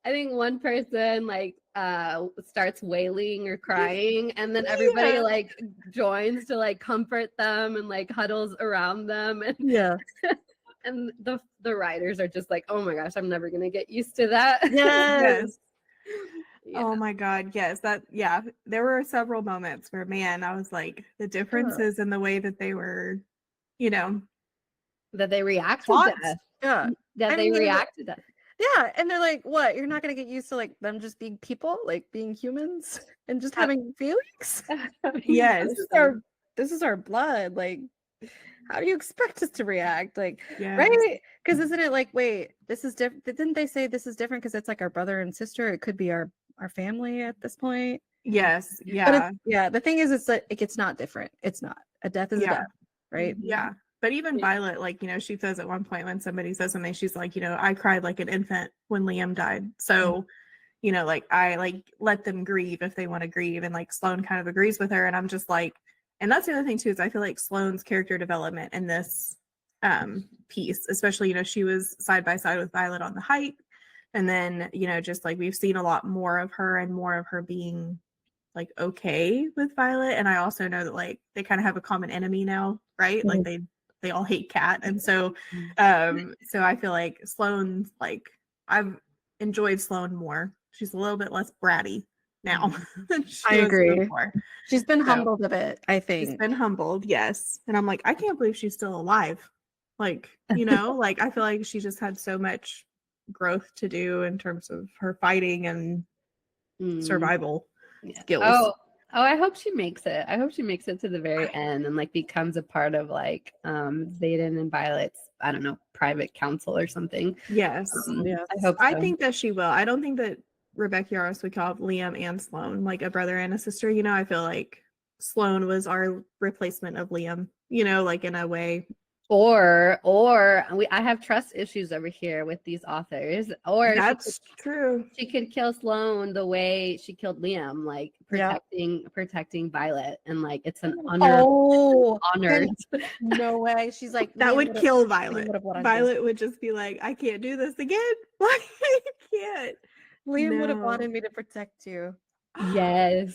I think one person like starts wailing or crying, and then everybody like joins to like comfort them and like huddles around them, and and the writers are just like, oh my gosh, I'm never gonna get used to that. Yes. Oh my God, yes. There were several moments where, man, I was like, the differences in the way that they were, that they react to death. Yeah. That they react to death. Yeah, and they're like, what? You're not gonna get used to like them just being people, like being humans and just having feelings? Yes. This is our blood. Like, how do you expect us to react? Like, Yes. right? Because isn't it like, wait, this is different? Didn't they say this is different because it's like our brother and sister? It could be our family at this point. Yes. But Yeah. yeah, the thing is, it's like it's not different. It's not. A death is a Yeah. death, right? Yeah. But even Violet, like, she says at one point when somebody says something, she's like, I cried like an infant when Liam died. So, like, I like let them grieve if they want to grieve. And like Sloane kind of agrees with her. And I'm just like, and that's the other thing too, is I feel like Sloane's character development in this piece, especially, she was side by side with Violet on the hike. And then, just like we've seen a lot more of her and more of her being like okay with Violet. And I also know that like they kind of have a common enemy now, right? Like they all hate Cat. And so so I feel like Sloane's like I've enjoyed Sloane more. She's a little bit less bratty now than she I was agree. before. She's been humbled a bit, I think. She's been humbled, yes. And I'm like, I can't believe she's still alive. Like, like I feel like she just had so much growth to do in terms of her fighting and survival skills. Oh, I hope she makes it. I hope she makes it to the very end and like becomes a part of like Xaden and Violet's, I don't know, private council or something. Yes. Yes. I hope so. I think that she will. I don't think that Rebecca Yarros would call Liam and Sloane like a brother and a sister. I feel like Sloane was our replacement of Liam, like in a way. Or I have trust issues over here with these authors. Or that's true. She could kill Sloane the way she killed Liam, like protecting Violet, and like it's an honor. Oh, honor. No way. She's like that would kill Violet. Violet would just be like, I can't do this again. I can't. Liam would have wanted me to protect you. Yes.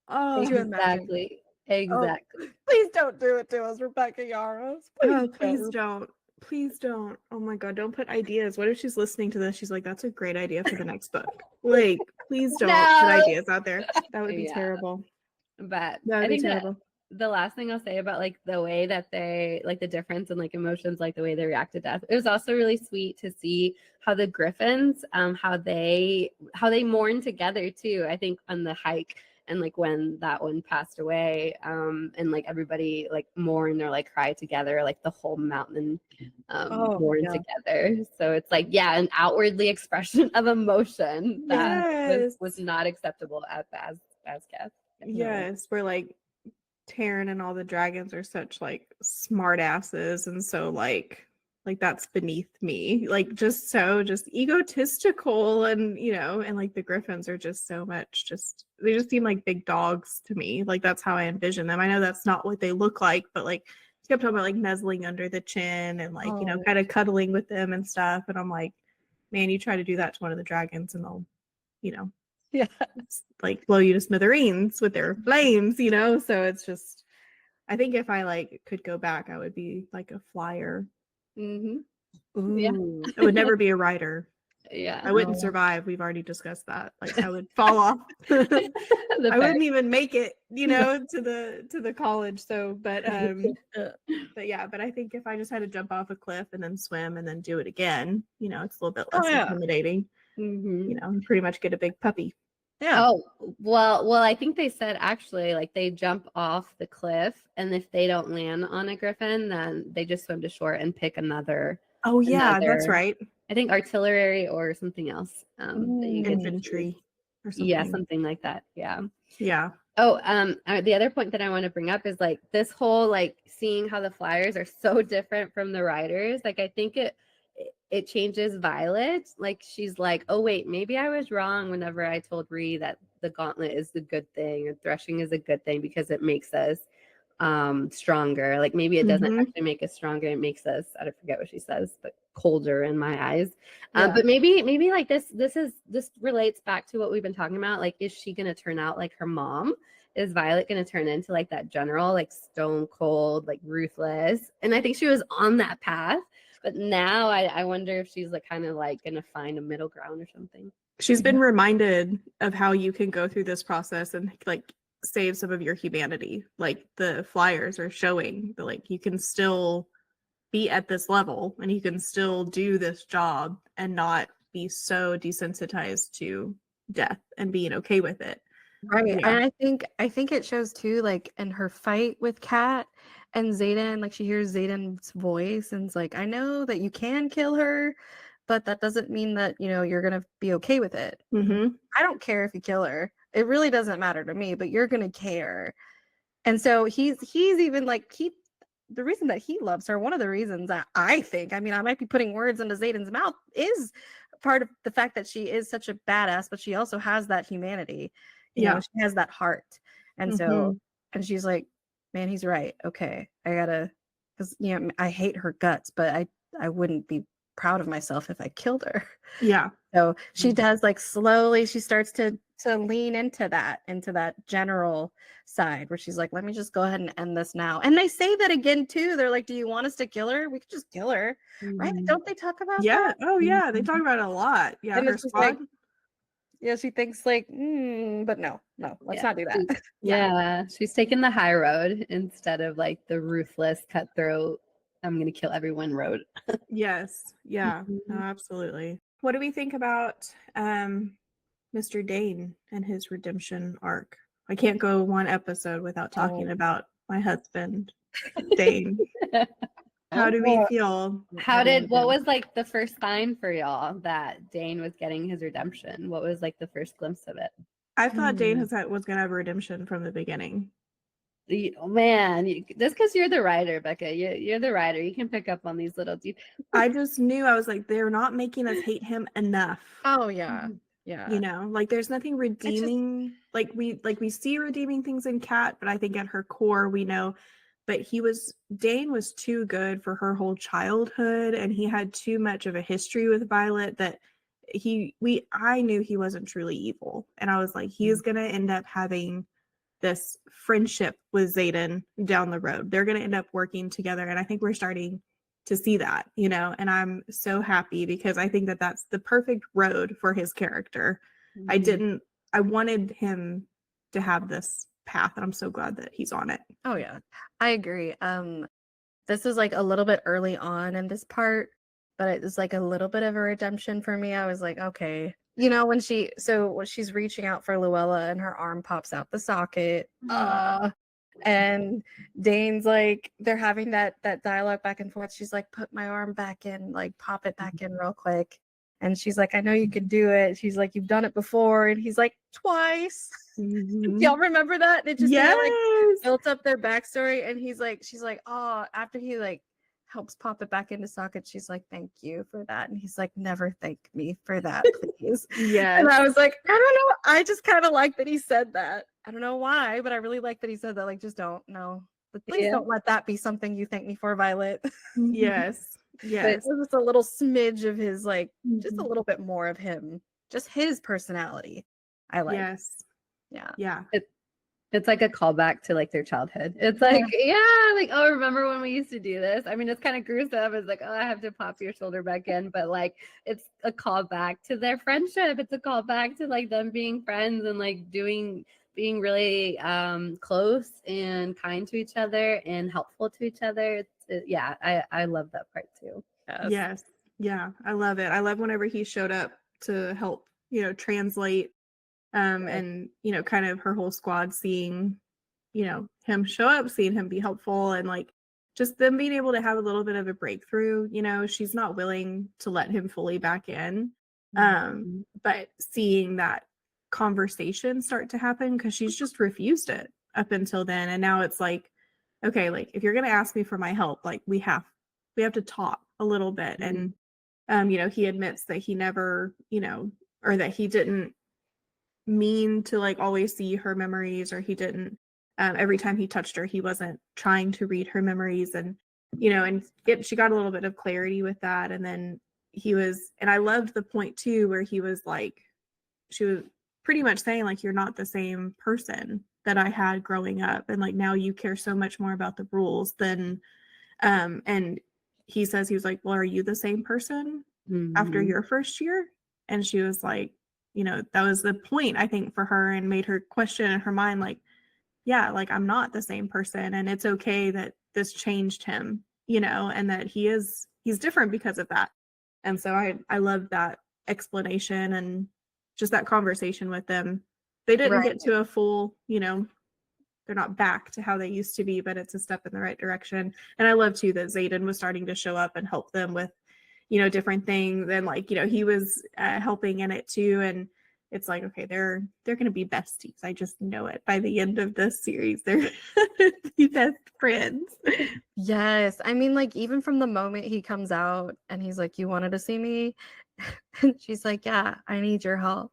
Oh, exactly. Exactly. Oh, please don't do it to us, Rebecca Yarros. Please don't. Please don't. Oh my God, don't put ideas. What if she's listening to this? She's like, that's a great idea for the next book. Like, please don't put ideas out there. That would be terrible. But that would be terrible. The last thing I'll say about like the way that they like the difference in like emotions, like the way they react to death, it was also really sweet to see how the Griffins, how they mourn together too. I think on the hike. And like when that one passed away, and like everybody like mourned or like cried together, like the whole mountain mourned together. So it's like, an outwardly expression of emotion that was not acceptable at Bazcast. Yes, we're like Taryn and all the dragons are such like smart asses, and so like that's beneath me, like just egotistical, and and like the Griffins are just so much they just seem like big dogs to me. Like that's how I envision them. I know that's not what they look like, but like she kept talking about like nuzzling under the chin and like kind of cuddling with them and stuff, and I'm like, man, you try to do that to one of the dragons and they'll like blow you to smithereens with their flames, so it's just, I think if I like could go back, I would be like a flyer. Ooh. I would never be a writer. I wouldn't survive. We've already discussed that. Like I would fall off. I wouldn't even make it, to the college. So, but I think if I just had to jump off a cliff and then swim and then do it again, it's a little bit less intimidating. Pretty much get a big puppy. Yeah. Oh, well, I think they said actually like they jump off the cliff, and if they don't land on a griffin, then they just swim to shore and pick another. Oh yeah, that's right. I think artillery or something else. Infantry or something. Yeah, something like that. Yeah. Yeah. Oh, the other point that I want to bring up is like this whole like seeing how the flyers are so different from the riders. Like I think it changes Violet. Like she's like, oh wait, maybe I was wrong whenever I told Ree that the gauntlet is the good thing or threshing is a good thing because it makes us stronger. Like maybe it doesn't actually make us stronger, it makes us, I don't forget what she says, but colder in my eyes. But maybe like this relates back to what we've been talking about. Like, is she gonna turn out like her mom? Is Violet gonna turn into like that general, like stone cold, like ruthless? And I think she was on that path. But now I wonder if she's like kind of like gonna find a middle ground or something. She's been reminded of how you can go through this process and like save some of your humanity. Like the flyers are showing that like you can still be at this level and you can still do this job and not be so desensitized to death and being okay with it. Right. Yeah. And I think it shows too, like in her fight with Kat and Zayden, like she hears Zayden's voice and it's like, I know that you can kill her, but that doesn't mean that, you know, you're gonna be okay with it. Mm-hmm. I don't care if you kill her. It really doesn't matter to me, but you're gonna care. And so he's even like the reason that he loves her, one of the reasons that I think, I mean, I might be putting words into Zayden's mouth, is part of the fact that she is such a badass, but she also has that humanity. You know, Yeah. she has that heart. And so, and she's like, man, he's right. Okay, I gotta, because you know, I hate her guts, but I wouldn't be proud of myself if I killed her. Yeah. So she does, like, slowly she starts to lean into that general side where she's like, let me just go ahead and end this now. And they say that again too. They're like, do you want us to kill her? We could just kill her. Right? Don't they talk about Yeah. that? Oh yeah. They talk about it a lot. Yeah. And Her it's just like, squad. yeah, she thinks like, but no, let's not do that. Yeah, she's taking the high road instead of like the ruthless, cutthroat, I'm gonna kill everyone road. Yes. Yeah. No, absolutely. What do we think about Mr. Dane and his redemption arc? I can't go one episode without talking about my husband, Dane. How do we feel? What was like the first sign for y'all that Dane was getting his redemption? What was like the first glimpse of it? I thought Dane was going to have redemption from the beginning. Oh man, that's because you're the writer, Becca. You're the writer. You can pick up on these little details. I just knew, I was like, they're not making us hate him enough. Oh yeah. Yeah. You know, like there's nothing redeeming. Like we see redeeming things in Kat, but I think at her core we know. But Dane was too good for her whole childhood, and he had too much of a history with Violet that I knew he wasn't truly evil. And I was like, he is gonna end up having this friendship with Zayden down the road. They're gonna end up working together. And I think we're starting to see that, you know, and I'm so happy because I think that that's the perfect road for his character. I wanted him to have this path, and I'm so glad that he's on it. Oh yeah, I agree. This was like a little bit early on in this part, but it was like a little bit of a redemption for me. I was like, okay, you know, when she's reaching out for Luella and her arm pops out the socket, and Dane's like, they're having that dialogue back and forth. She's like, put my arm back in, like pop it back in real quick. And she's like, I know you can do it. She's like, you've done it before. And he's like, twice. Y'all remember that? It just kind of like built up their backstory. And she's like, oh, after he like helps pop it back into socket, she's like, thank you for that. And he's like, never thank me for that, please. Yeah. And I was like, I don't know. I just kind of like that he said that. I don't know why, but I really like that he said that. Like, just don't. No. But please don't let that be something you thank me for, Violet. Yes. Yes. But it was a little smidge of his, like, just a little bit more of him, just his personality. I like. Yes. Yeah. Yeah. It's like a callback to like their childhood. It's like, like, oh, remember when we used to do this? I mean, it's kind of gruesome. It's like, oh, I have to pop your shoulder back in, but like, it's a callback to their friendship. It's a callback to like them being friends and like being really close and kind to each other and helpful to each other. I love that part too. Yes. Yeah, I love it. I love whenever he showed up to help, you know, translate and, you know, kind of her whole squad seeing, you know, him show up, seeing him be helpful, and like just them being able to have a little bit of a breakthrough. You know, she's not willing to let him fully back in. But seeing that conversation start to happen, because she's just refused it up until then. And now it's like, okay, like if you're gonna ask me for my help, like we have to talk a little bit. And you know, he admits that he never, you know, or that he didn't mean to like always see her memories, or he didn't every time he touched her, he wasn't trying to read her memories. And you know, and she got a little bit of clarity with that. And then and I loved the point too where he was like, she was pretty much saying like, you're not the same person that I had growing up, and like now you care so much more about the rules than and he says, he was like, well, are you the same person after your first year? And she was like, you know, that was the point, I think, for her, and made her question in her mind, like, yeah, like I'm not the same person, and it's okay that this changed him, you know, and that he's different because of that. And so I love that explanation and just that conversation with them. They didn't get to a full, you know, they're not back to how they used to be, but it's a step in the right direction. And I love too that Xaden was starting to show up and help them with, you know, different things. And like, you know, he was helping in it too. And it's like, okay, they're going to be besties. I just know it. By the end of this series, they're gonna be best friends. Yes. I mean, like, even from the moment he comes out and he's like, you wanted to see me? And she's like, yeah, I need your help.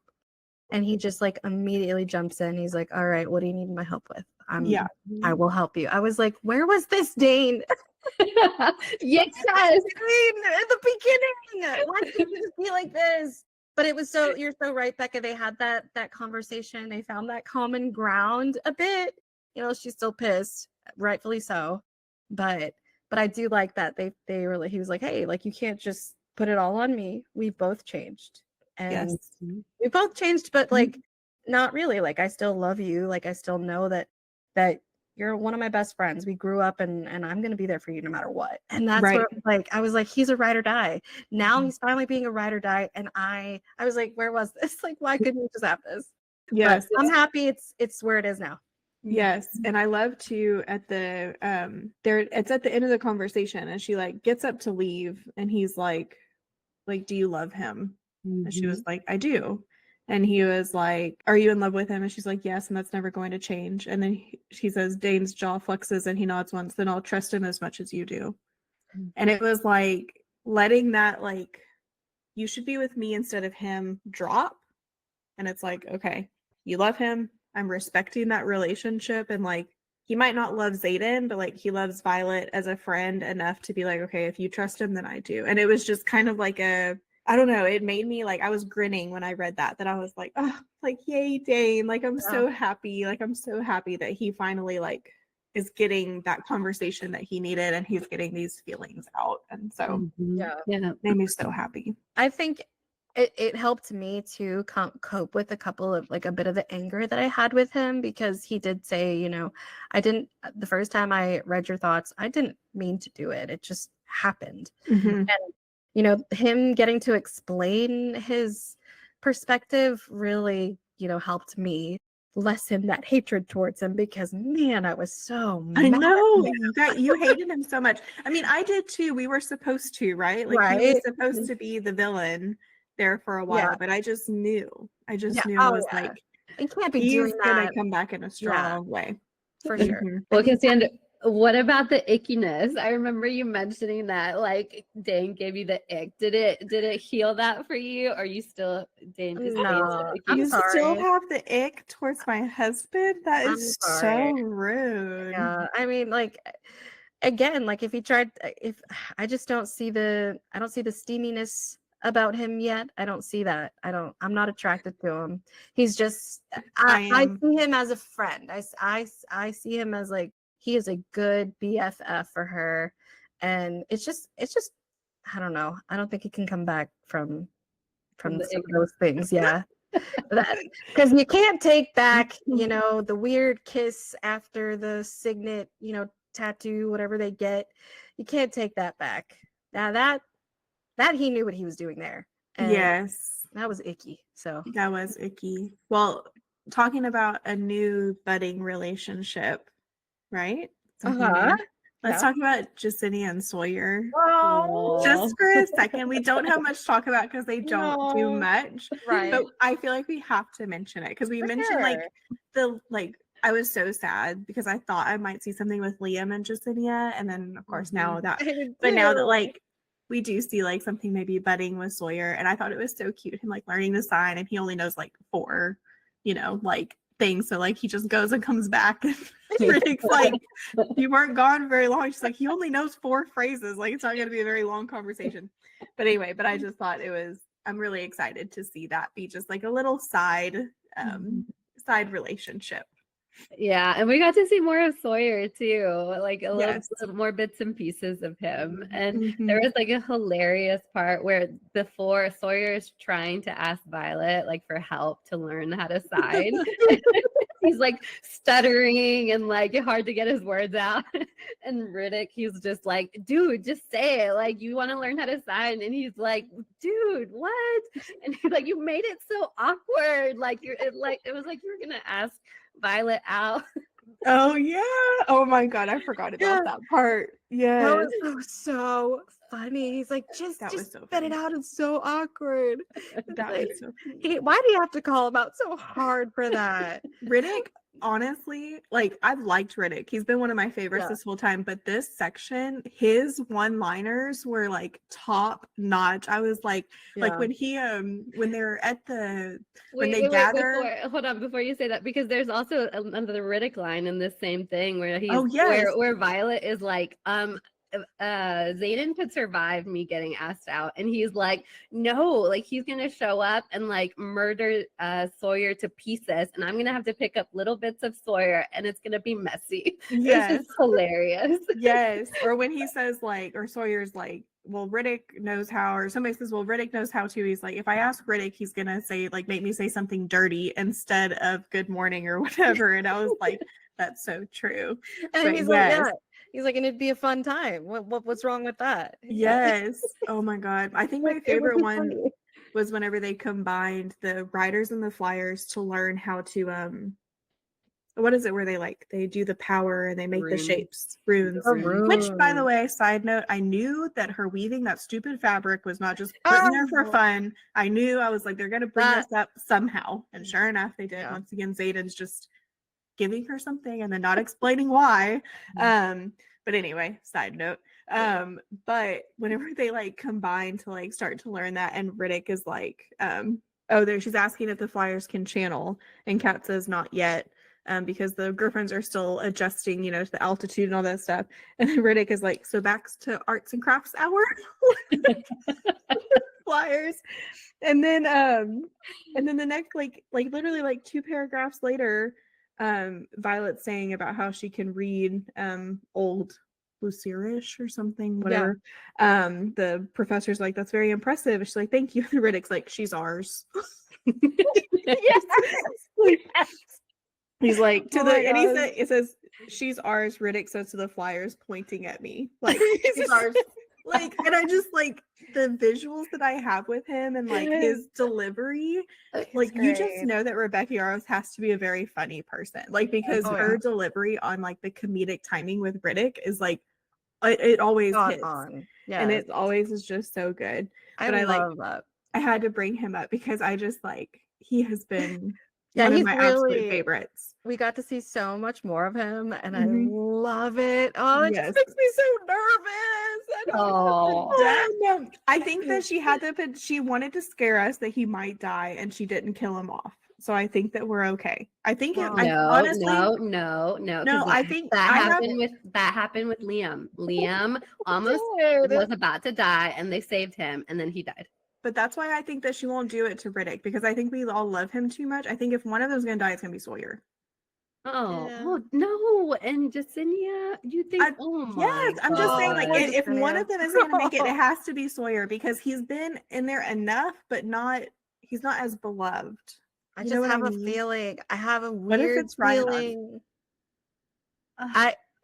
And he just like immediately jumps in. He's like, all right, what do you need my help with? I will help you. I was like, where was this Dane? Yes. Dane at the beginning. Why can't you just be like this? But it was so, you're so right, Becca. They had that conversation. They found that common ground a bit. You know, she's still pissed, rightfully so. But I do like that they were like, he was like, hey, like, you can't just put it all on me. We've both changed. And we both changed, but like not really. Like, I still love you. Like, I still know that you're one of my best friends. We grew up and I'm gonna be there for you no matter what. And that's what like I was like, he's a ride or die. Now he's finally being a ride or die. And I was like, where was this? Like, why couldn't we just have this? Yes. But I'm happy it's where it is now. Yes. And I love to at the it's at the end of the conversation and she like gets up to leave and he's like, do you love him? And she was like, I do. And he was like, are you in love with him? And she's like, yes, and that's never going to change. And then she says, Dane's jaw flexes and he nods once, then I'll trust him as much as you do. And it was like letting that like, you should be with me instead of him drop. And it's like, okay, you love him. I'm respecting that relationship. And like, he might not love Xaden, but like he loves Violet as a friend enough to be like, okay, if you trust him, then I do. And it was just kind of like I don't know, it made me like, I was grinning when I read that I was like, oh, like, yay, Dane. Like, I'm so happy. Like, I'm so happy that he finally like is getting that conversation that he needed and he's getting these feelings out. And so it made me so happy. I think it helped me to cope with a couple of like a bit of the anger that I had with him because he did say, you know, the first time I read your thoughts, I didn't mean to do it. It just happened. And you know, him getting to explain his perspective really, you know, helped me lessen that hatred towards him because man, I was so mad. I know that you hated him so much. I mean, I did too. We were supposed to, right? Like he was supposed to be the villain there for a while, but I just knew. I knew I was like, he can't be doing that. He's gonna come back in a strong way. For sure. Well, Cassandra, what about the ickiness? I remember you mentioning that like Dane gave you the ick. Did it heal that for you? Or you still Dane is no, you still have the ick towards my husband? That is so rude. Yeah. I mean, like again, like if I just don't see the steaminess about him yet. I don't see that. I'm not attracted to him. He's just I see him as a friend. I see him as like he is a good BFF for her. And it's just I don't know. I don't think he can come back from some of those things. Yeah. Because you can't take back, you know, the weird kiss after the signet, you know, tattoo, whatever they get. You can't take that back. Now that he knew what he was doing there. And yes. That was icky. So that was icky. Well, talking about a new budding relationship, right? Let's talk about Jasenia and Sawyer. Oh. Just for a second. We don't have much to talk about because they don't do much. Right. But I feel like we have to mention it because we mentioned I was so sad because I thought I might see something with Liam and Jasenia. And then of course now that like we do see like something maybe budding with Sawyer. And I thought it was so cute, him like learning the sign and he only knows like 4, you know, like things. So like he just goes and comes back and Rick's like, you weren't gone very long. She's like, he only knows 4 phrases. Like it's not going to be a very long conversation. But anyway, I just thought I'm really excited to see that be just like a little side relationship. Yeah, and we got to see more of Sawyer too, like a little more bits and pieces of him. And there was like a hilarious part where before Sawyer is trying to ask Violet like for help to learn how to sign. he's like stuttering and like hard to get his words out. And Riddick, he's just like, dude, just say it. Like, you want to learn how to sign. And he's like, dude, what? And he's like, you made it so awkward. Like it was like you were gonna ask Violet out. Oh yeah. Oh my god, I forgot about that part. Yes. That was so funny. He's like, just was so spit it funny. out. It's so awkward. That Like, was so funny. why do you have to call him out so hard for that? Riddick, honestly, like I've liked Riddick. He's been one of my favorites this whole time, but this section, his one-liners were like top notch. I was like when he when they're at the when they gather. Hold on, before you say that, because there's also another Riddick line in this same thing where he's where Violet is like, Xaden could survive me getting asked out, and he's like, no, like he's gonna show up and like murder Sawyer to pieces, and I'm gonna have to pick up little bits of Sawyer, and it's gonna be messy. Yes. It's hilarious. Yes. Or when he says like, or Sawyer's like, well, Riddick knows how, or somebody says, well, Riddick knows how to. He's like, if I ask Riddick, he's gonna say like, make me say something dirty instead of good morning or whatever. And I was like, that's so true. And but he's yes. like, he's like, and it'd be a fun time. What's wrong with that? Yes. Oh my god. I think my favorite one was whenever they combined the riders and the flyers to learn how to what is it where they do the power and they make the shapes, runes. Which, by the way, side note, I knew that her weaving that stupid fabric was not just put in there for fun. I was like, they're gonna bring this up somehow, and sure enough, they did. Once again, Xaden's just giving her something and then not explaining why. But anyway, side note. But whenever they like combine to like start to learn that, and Riddick is like, she's asking if the flyers can channel, and Kat says not yet. Because the girlfriends are still adjusting, to the altitude and all that stuff. And then Riddick is like, so back to arts and crafts hour. Flyers. And then the next like literally like 2 paragraphs later, Violet's saying about how she can read old Lucerish or something, whatever. The professor's like, that's very impressive. She's like, thank you. And Riddick's like, she's ours. Yes. He's like and it says she's ours. Riddick says to the flyers, pointing at me like she's ours. Like, and I just like the visuals that I have with him and like his delivery. Like, you just know that Rebecca Yarros has to be a very funny person. Like, because her delivery on like the comedic timing with Riddick is like it always hits. And it always is just so good. But I love that. I had to bring him up because I just like he has been one of my absolute favorites. We got to see so much more of him, and I love it. Oh, it just makes me so nervous. I think that she wanted to scare us that he might die, and she didn't kill him off. So I think that we're okay. I think honestly, no. I think that happened with Liam. Liam almost was about to die, and they saved him, and then he died. But that's why I think that she won't do it to Riddick, because I think we all love him too much. I think if one of them's gonna die, it's gonna be Sawyer. Oh no! And Jasenia, you think? Yes, I'm just saying, like, if one of them isn't gonna make it, it has to be Sawyer, because he's been in there enough, but he's not as beloved. I just have a feeling. I have a weird feeling.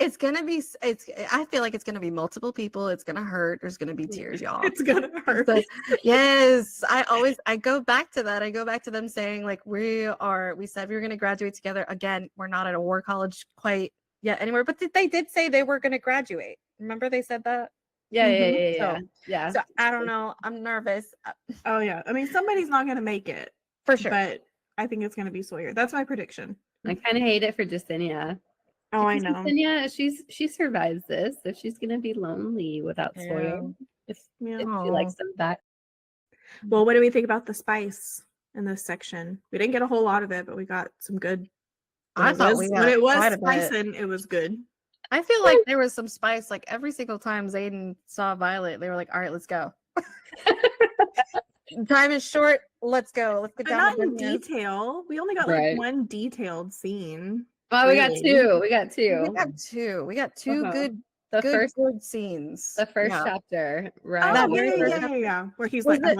It's gonna be. I feel like it's gonna be multiple people. It's gonna hurt. There's gonna be tears, y'all. It's gonna hurt. But yes, I go back to that. I go back to them saying like we said we were gonna graduate together. Again, we're not at a war college quite yet anywhere, but they did say they were gonna graduate. Remember they said that? Yeah. So I don't know. I'm nervous. Oh yeah. I mean, somebody's not gonna make it for sure. But I think it's gonna be Sawyer. That's my prediction. I kind of hate it for Jasenia. Oh, I know. Yeah, she survives this, so she's gonna be lonely without Sawyer. If she likes them back. Well, what do we think about the spice in this section? We didn't get a whole lot of it, but we got some good. When it was spicing, it was good. I feel like there was some spice. Like every single time Xaden saw Violet, they were like, "All right, let's go." Time is short. Let's go. Let's get down. Not in detail. We only got like one detailed scene. Oh, we got two. We got two good scenes. The first chapter, right? Oh, yeah. Where he's like, I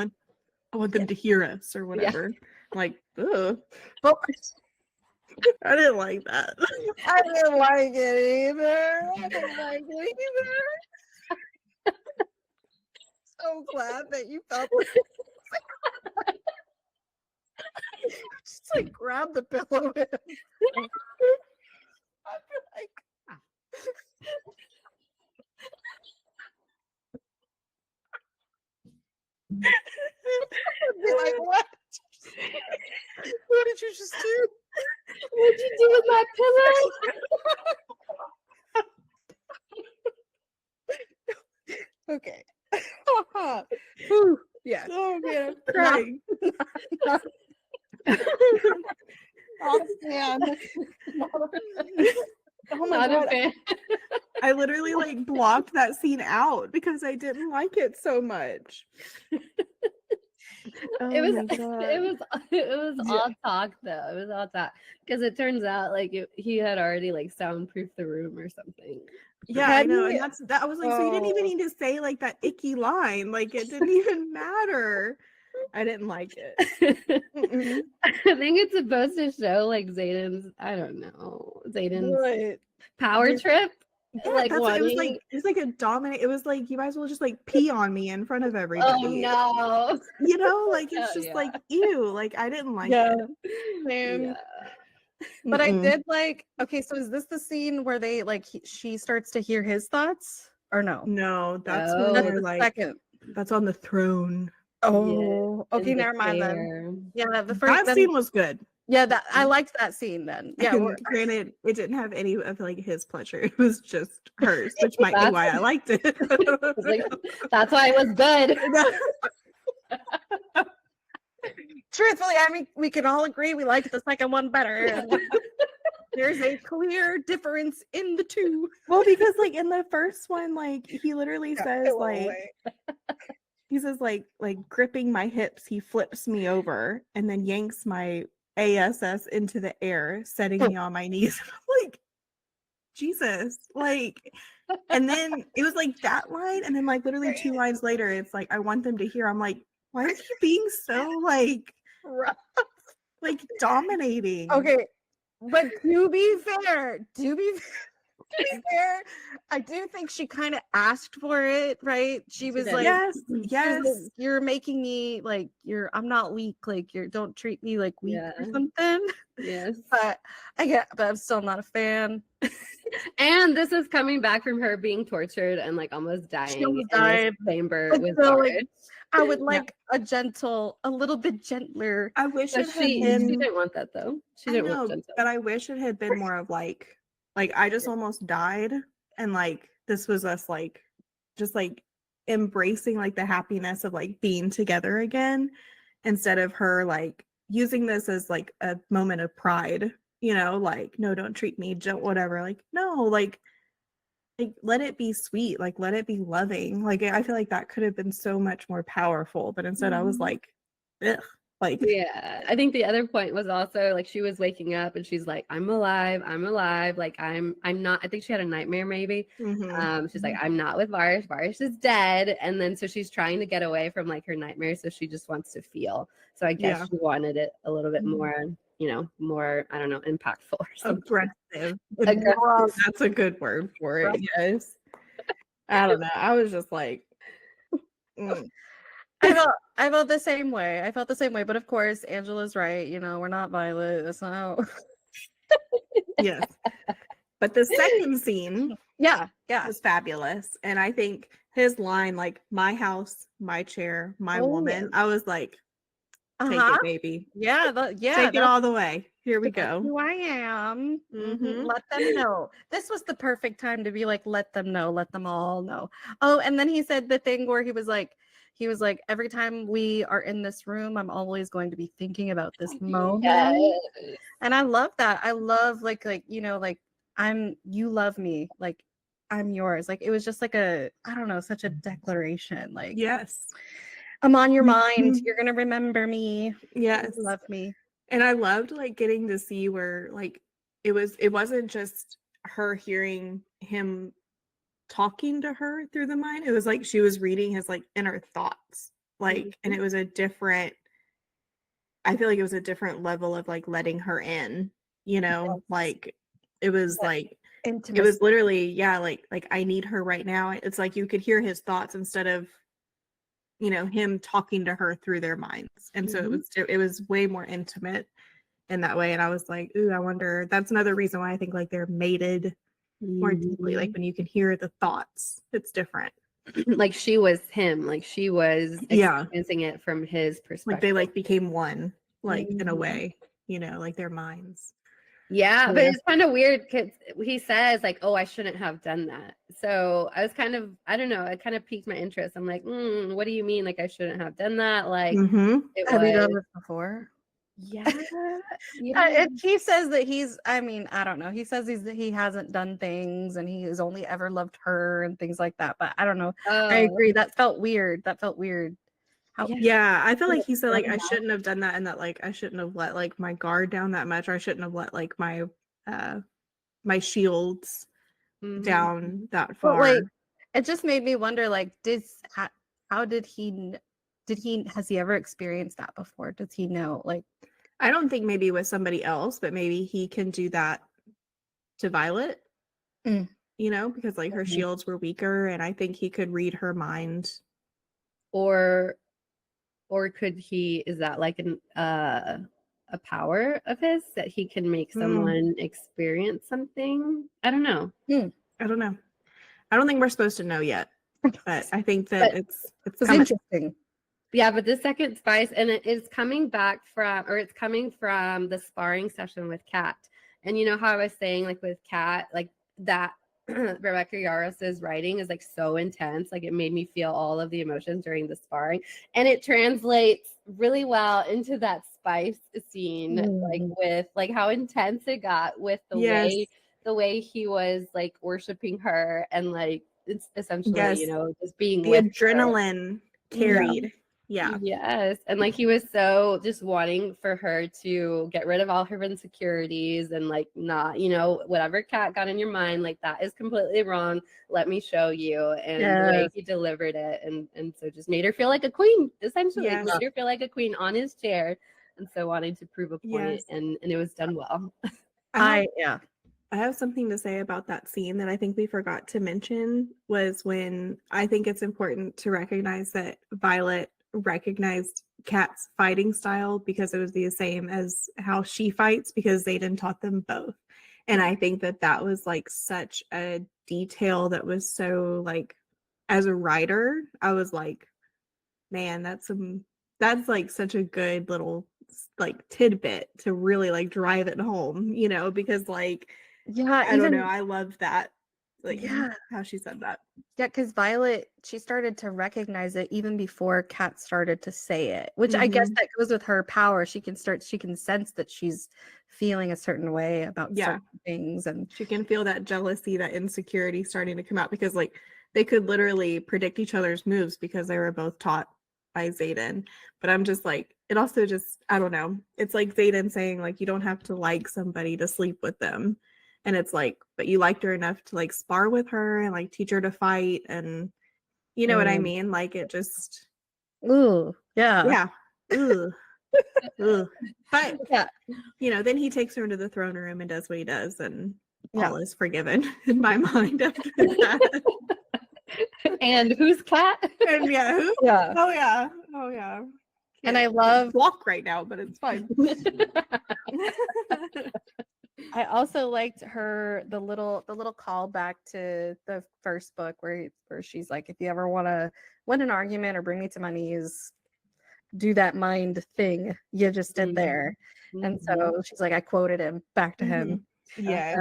want them to hear us or whatever. Like, ugh. I didn't like that. I didn't like it either. I didn't like it either. So glad that you felt just like grab the pillow. I'd be like, I'd be like, what? What did you just do? What'd you do with my pillow? Okay. Whew, yeah. Oh man, I'm crying. Oh man. Oh my Not a god. fan. I literally like blocked that scene out because I didn't like it so much. Oh It was my God. it was all talk though. It was all talk because it turns out like he had already like soundproofed the room or something. Yeah, I Had know, he- and that I was like, so you didn't even Oh. need to say like that icky line, like it didn't even matter. I didn't like it. Mm-mm. I think it's supposed to show like Zayden's, I don't know, Zayden's What? power trip. Yeah, Like that's what it was wanting- like. It was like a dominant. It was like you might as well just like pee on me in front of everybody. Oh no. You know, like it's Oh, just yeah. like ew. Like I didn't like Yeah. it. Same. Yeah. But I Mm-mm. did like, okay, so is this the scene where they like she starts to hear his thoughts or no? No, that's No. when That's they're the like second. that's on the throne. Oh, okay, In the never mind then. chair. Yeah, the first That then, scene was good. yeah, that I liked that scene then. Yeah, And we're- granted, it didn't have any of like his pleasure. It was just hers, which might be That's- why I liked it. It's like, that's why it was good. truthfully, I mean, we can all agree we liked the second one better. There's a clear difference in the two. Well, because like in the first one, like he literally Yeah, says it went like away. he says like gripping my hips, he flips me over and then yanks my ASS into the air, setting me on my knees. I'm like, Jesus, like, and then it was like that line, and then like literally 2 lines later, it's like I want them to hear. I'm like, why are you being so like dominating? Okay, but to be fair, I do think she kind of asked for it, right? She was did. like, Yes, she was yes. like, you're making me like I'm not weak, like don't treat me like weak or Yeah. something. Yes. But but I'm still not a fan. And this is coming back from her being tortured and like almost dying in almost this died. chamber But with still, like, guards. I would like a little bit gentler. I wish But it had she been. didn't want that though. She I didn't know, want gentle. but I wish it had been more of like I just almost died, and like this was us like just like embracing like the happiness of like being together again, instead of her like using this as like a moment of pride, you know, like no, don't treat me, don't whatever, like no, like let it be sweet, like let it be loving. Like I feel like that could have been so much more powerful, but instead I was like, ugh, like Yeah, I think the other point was also like she was waking up and she's like, I'm alive, like I'm not. I think she had a nightmare maybe. mhm. She's like, I'm not with Varsh. Varsh is dead, and then so she's trying to get away from like her nightmare, so she just wants to feel. So I guess Yeah. she wanted it a little bit Mhm. more, more I don't know, impactful or something. Aggressive. Aggressive. That's a good word for it. Yes. I don't know. I was just like, mm. I felt the same way. I felt the same way, but of course, Angela's right. You know, we're not Violet. That's not how. Yes. But the second scene Yeah. was fabulous. And I think his line, like, my house, my chair, my Oh, woman, I was like, take Uh-huh. it, baby. Yeah. Take it all the way. Here we That's go. who I am. Mhm. Let them know. This was the perfect time to be like, let them know, let them all know. Oh, and then he said the thing where he was like, every time we are in this room, I'm always going to be thinking about this moment. Yes. And I love that. I love like you love me, like I'm yours. Like it was just like I don't know, such a declaration. Like Yes. I'm on your mind. Mhm. You're gonna remember me. Yes. You love me. And I loved like getting to see where like it wasn't just her hearing him talking to her through the mind. It was like she was reading his like inner thoughts. Like and it was I feel like it was a different level of like letting her in, you know, like it was Yeah. like Intimacy. it was literally, yeah, like I need her right now. It's like you could hear his thoughts instead of, you know, him talking to her through their minds. And so it was way more intimate in that way. And I was like, ooh, I wonder, that's another reason why I think like they're mated more deeply. Like when you can hear the thoughts, it's different. Like she was him, like she was Yeah. experiencing it from his perspective. Like they like became one, like in a Mhm. way, you know, like their minds. Yeah, but Yeah. it's kind of weird because he says like, "Oh, I shouldn't have done that." So I was kind of, I don't know, it kind of piqued my interest. I'm like, what do you mean? Like I shouldn't have done that? Like Mm-hmm. it Have you was, done this before? yeah, yeah. He says that he's, I mean, I don't know. He says he hasn't done things and he has only ever loved her and things like that. But I don't know. I Oh, agree. That felt weird. How, yeah. Yeah, I feel like he said like I shouldn't have done that, and that like I shouldn't have let like my guard down that much, or I shouldn't have let like my shields Mhm. down that but far. like, it just made me wonder, like, how did has he ever experienced that before? Does he know? Like, I don't think maybe with somebody else, but maybe he can do that to Violet, Mm. you know, because like her Mhm. shields were weaker, and I think he could read her mind. Or could he? Is that like a power of his that he can make someone experience something? I don't know. I don't know. I don't think we're supposed to know yet, but I think that But it's It's coming. interesting. yeah, but the second spice, and it is coming back from, or it's coming from the sparring session with Kat. And you know how I was saying, like with Kat, like that Rebecca Yarros' writing is like so intense. Like it made me feel all of the emotions during the sparring. And it translates really well into that spice scene, like Mhm. with like how intense it got with Yes. the way he was like worshiping her and like it's essentially, Yes. you know, just being The with her. adrenaline carried. Yeah. Yes. And like he was so just wanting for her to get rid of all her insecurities and like not, you know, whatever Cat got in your mind, like that is completely wrong. Let me show you. And the way Yes. he delivered it and so just made her feel like a queen, essentially. Yes. Made her feel like a queen on his chair. And so wanting to prove a point, Yes. and it was done well. I Yeah. have something to say about that scene that I think we forgot to mention was when I think it's important to recognize that Violet recognized Kat's fighting style because it was the same as how she fights because Xaden taught them both. And I think that that was like such a detail that was so like, as a writer, I was like, man, that's like such a good little like tidbit to really like drive it home, you know, because like Yeah. I don't know, I love that, like Yeah. how she said that. Yeah, because Violet, she started to recognize it even before Kat started to say it, which I guess Mhm. that goes with her power. She can sense that she's feeling a certain way about Yeah. certain things. And She can feel that jealousy, that insecurity starting to come out because like they could literally predict each other's moves because they were both taught by Xaden. But I'm just like, it also just, I don't know. It's like Xaden saying like you don't have to like somebody to sleep with them. And it's like, but you liked her enough to like spar with her and like teach her to fight, and you know what I mean? Like it just, ooh, yeah. yeah. Ugh. Ugh. But Yeah. you know, then he takes her into the throne room and does what he does, and Yeah. all is forgiven in my mind after that. And who's Cat? And yeah, who? Yeah. Oh yeah. Oh yeah. And I Can't love walk right now, but it's fine. I also liked the little callback to the first book where she's like, if you ever want to win an argument or bring me to my knees, do that mind thing you just did there. And so she's like, I quoted him back to him. Yes.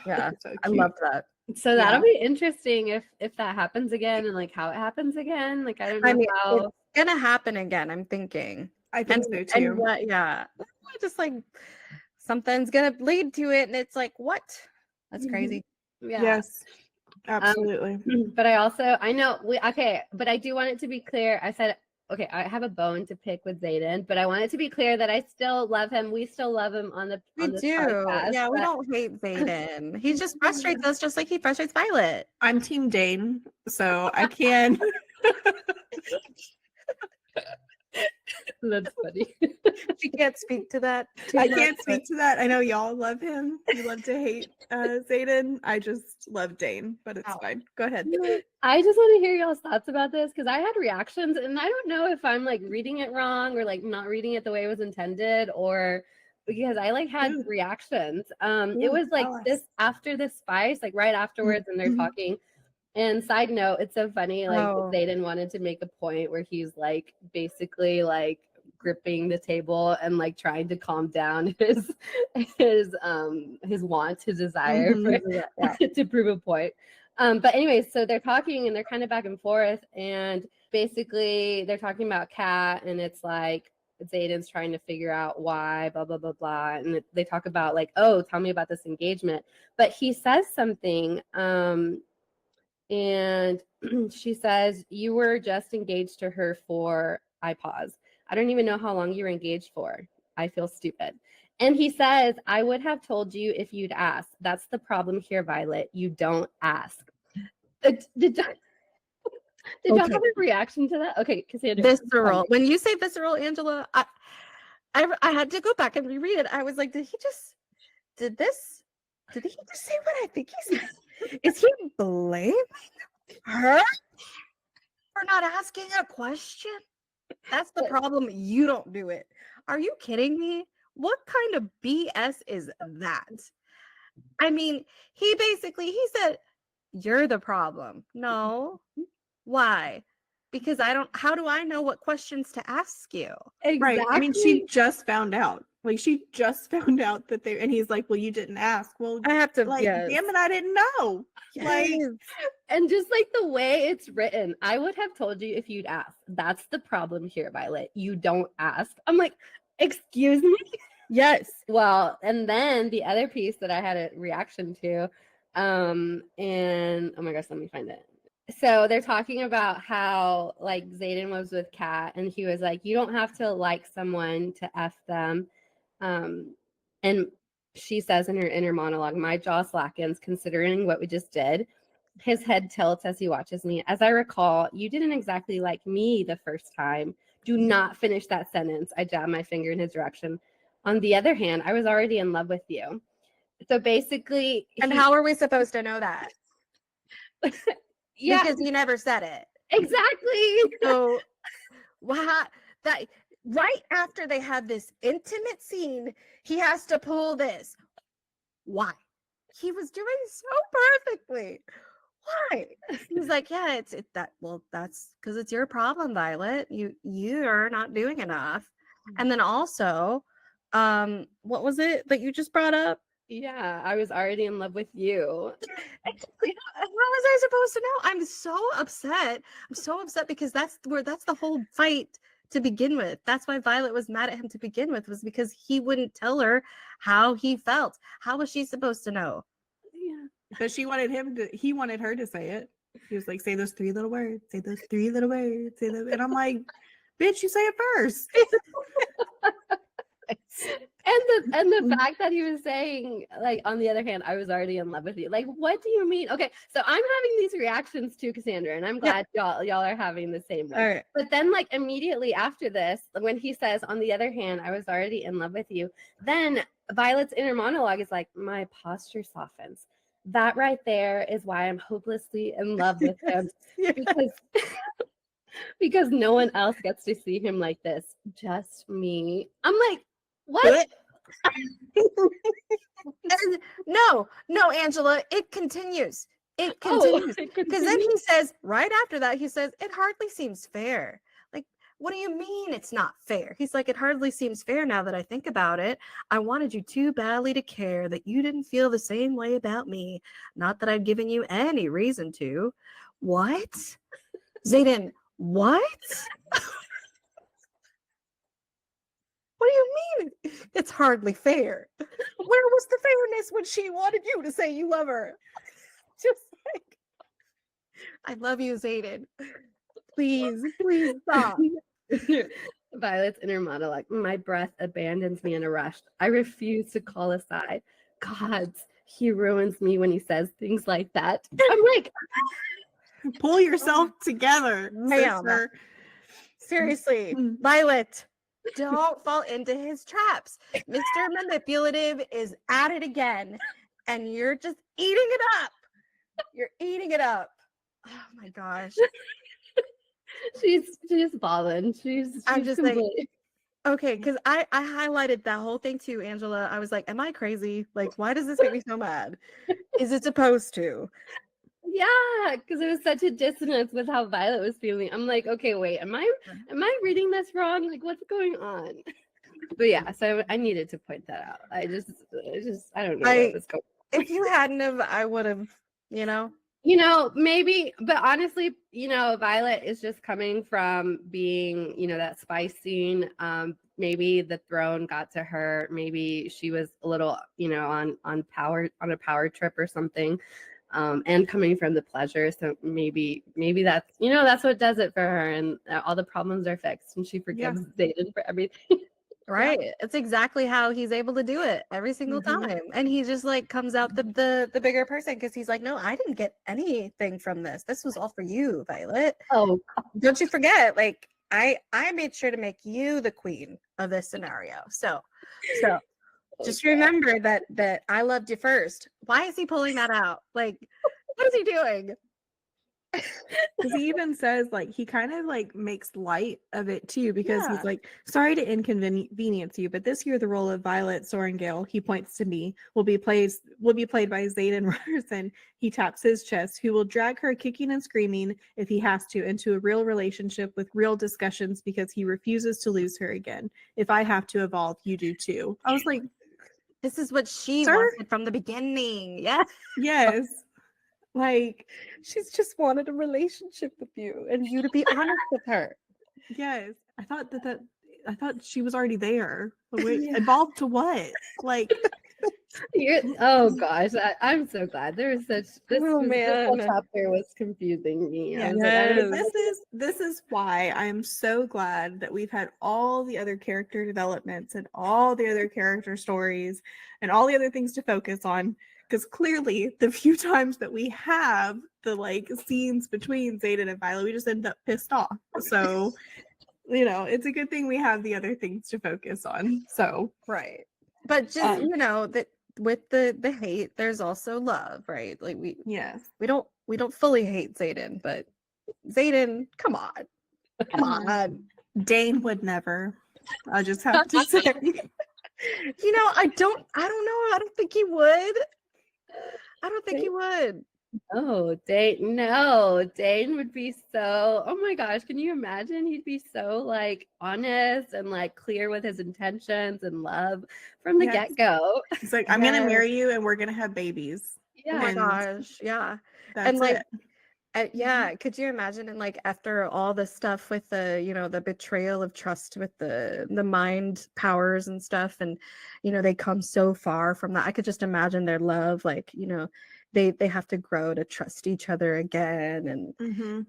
Yeah, So I cute. loved that. So that'll be interesting if that happens again and like how it happens again. Like I don't know I mean, how. it's gonna happen again, I'm thinking. I think so too. And yeah, just like something's gonna lead to it, and it's like, what? That's crazy. Yeah. Yes. Absolutely. But I know but I do want it to be clear. I said, okay, I have a bone to pick with Xaden, but I want it to be clear that I still love him. We still love him on this podcast. Yeah, we don't hate Xaden. He just frustrates us just like he frustrates Violet. I'm Team Dane, so I can That's funny. She can't speak to that. I can't speak to that. I know y'all love him. You love to hate Zayden. I just love Dane, but it's fine. Go ahead. I just want to hear y'all's thoughts about this because I had reactions and I don't know if I'm like reading it wrong or like not reading it the way it was intended or because I like had reactions. It was like this after the spice, like right afterwards, and they're talking. And side note, it's so funny. Like Zayden wanted to make a point where he's like basically like gripping the table and like trying to calm down his want, his desire to prove a point. But anyways, so they're talking and they're kind of back and forth, and basically they're talking about Kat, and it's like Zayden's trying to figure out why, blah blah blah blah, and they talk about like, oh, tell me about this engagement, but he says something. And she says, you were just engaged to her for, I pause. I don't even know how long you were engaged for. I feel stupid. And he says, I would have told you if you'd asked. That's the problem here, Violet. You don't ask. Did y'all have a reaction to that? Okay, Cassandra. Visceral. When you say visceral, Angela, I had to go back and reread it. I was like, did he just say what I think he said? Is he blaming her for not asking a question? That's the problem. You don't do it. Are you kidding me? What kind of BS is that? I mean, he said, you're the problem. No. Why? Because how do I know what questions to ask you? Exactly. Right. I mean, she just found out. Like, she just found out that and he's like, well, you didn't ask. Well, I have to, like, damn it, I didn't know. Yes. Like, and just like the way it's written, I would have told you if you'd asked. That's the problem here, Violet. You don't ask. I'm like, excuse me? Yes. Well, and then the other piece that I had a reaction to, and oh my gosh, let me find it. So they're talking about how like Zayden was with Kat and he was like, you don't have to like someone to F them. And she says in her inner monologue, my jaw slackens considering what we just did. His head tilts as he watches me. As I recall, you didn't exactly like me the first time. Do not finish that sentence. I jab my finger in his direction. On the other hand, I was already in love with you. So basically... And how are we supposed to know that? Yeah. Because he never said it. Exactly. So that right after they have this intimate scene, he has to pull this. Why? He was doing so perfectly. Why? He's like, yeah, that's because it's your problem, Violet. You're not doing enough. And then also, what was it that you just brought up? Yeah, I was already in love with you. Exactly. How was I supposed to know? I'm so upset because that's the whole fight to begin with. That's why Violet was mad at him to begin with, was because he wouldn't tell her how he felt. How was she supposed to know? Yeah. But he wanted her to say it. He was like, say those 3 little words, say those 3 little words, say them. And I'm like, bitch, you say it first. And the fact that he was saying, like, on the other hand, I was already in love with you. Like, what do you mean? Okay, so I'm having these reactions too, Cassandra, and I'm glad y'all are having the same one. All right. But then, like, immediately after this, when he says, on the other hand, I was already in love with you, then Violet's inner monologue is like, my posture softens. That right there is why I'm hopelessly in love with him. Because no one else gets to see him like this. Just me. I'm like, what? No, Angela, it continues. It continues. Because then he says, right after that, he says, it hardly seems fair. Like, what do you mean it's not fair? He's like, it hardly seems fair now that I think about it. I wanted you too badly to care that you didn't feel the same way about me. Not that I've given you any reason to. What? Zayden, what? What do you mean? It's hardly fair. Where was the fairness when she wanted you to say you love her? Just like, I love you, Zayden. Please stop. Violet's inner monologue. My breath abandons me in a rush. I refuse to call aside. Gods, he ruins me when he says things like that. I'm like, pull yourself together, ma'am. sister. Seriously, Violet, don't fall into his traps. Mr. Manipulative is at it again, and you're just eating it up. You're eating it up. Oh my gosh. She's balling. I'm She's just like, completely. okay, because I highlighted that whole thing too, Angela. I was like, am I crazy? Like, why does this make me so mad? Is it supposed to? Yeah, because it was such a dissonance with how Violet was feeling. I'm like, okay, wait, am I reading this wrong? Like, what's going on? But yeah, so I needed to point that out. I just I don't know what was going on. If you hadn't have, I would have, you know. Maybe, but honestly, Violet is just coming from being, that spice scene. Maybe the throne got to her. Maybe she was a little, on a power trip or something. And coming from the pleasure. So maybe that's, that's what does it for her, and all the problems are fixed and she forgives Xaden for everything. Right. Yeah. It's exactly how he's able to do it every single time. And he just like comes out the bigger person because he's like, no, I didn't get anything from this. This was all for you, Violet. Oh, don't you forget, like I made sure to make you the queen of this scenario. So just remember that I loved you first. Why is he pulling that out? Like, what is he doing? Because he even says, like, he kind of like makes light of it too, because he's like, sorry to inconvenience you, but this year the role of Violet Sorengale, he points to me, will be played by Xaden Ryerson. He taps his chest, who will drag her kicking and screaming if he has to into a real relationship with real discussions, because he refuses to lose her again. If I have to evolve, you do too. I was like, this is what she wanted from the beginning. Yes. Like, she's just wanted a relationship with you and you to be honest with her. Yes. I thought she was already there. Wait, evolved to what? Like, oh gosh, I'm so glad there was such this whole chapter was confusing me. This is why I am so glad that we've had all the other character developments and all the other character stories and all the other things to focus on. Because clearly, the few times that we have the like scenes between Xaden and Violet, we just end up pissed off. So, it's a good thing we have the other things to focus on. So, right. But just that with the hate, there's also love, right? Like we don't fully hate Xaden, but Xaden, come on. Dane would never. I just have to say. I don't know. I don't think he would. I don't think he would. Oh, Dane would be so, oh my gosh, can you imagine? He'd be so like honest and like clear with his intentions and love from the get-go. He's like, I'm gonna marry you and we're gonna have babies. Oh my gosh, yeah. That's like it. Could you imagine? And like after all the stuff with the the betrayal of trust with the mind powers and stuff, and they come so far from that. I could just imagine their love, like they have to grow to trust each other again,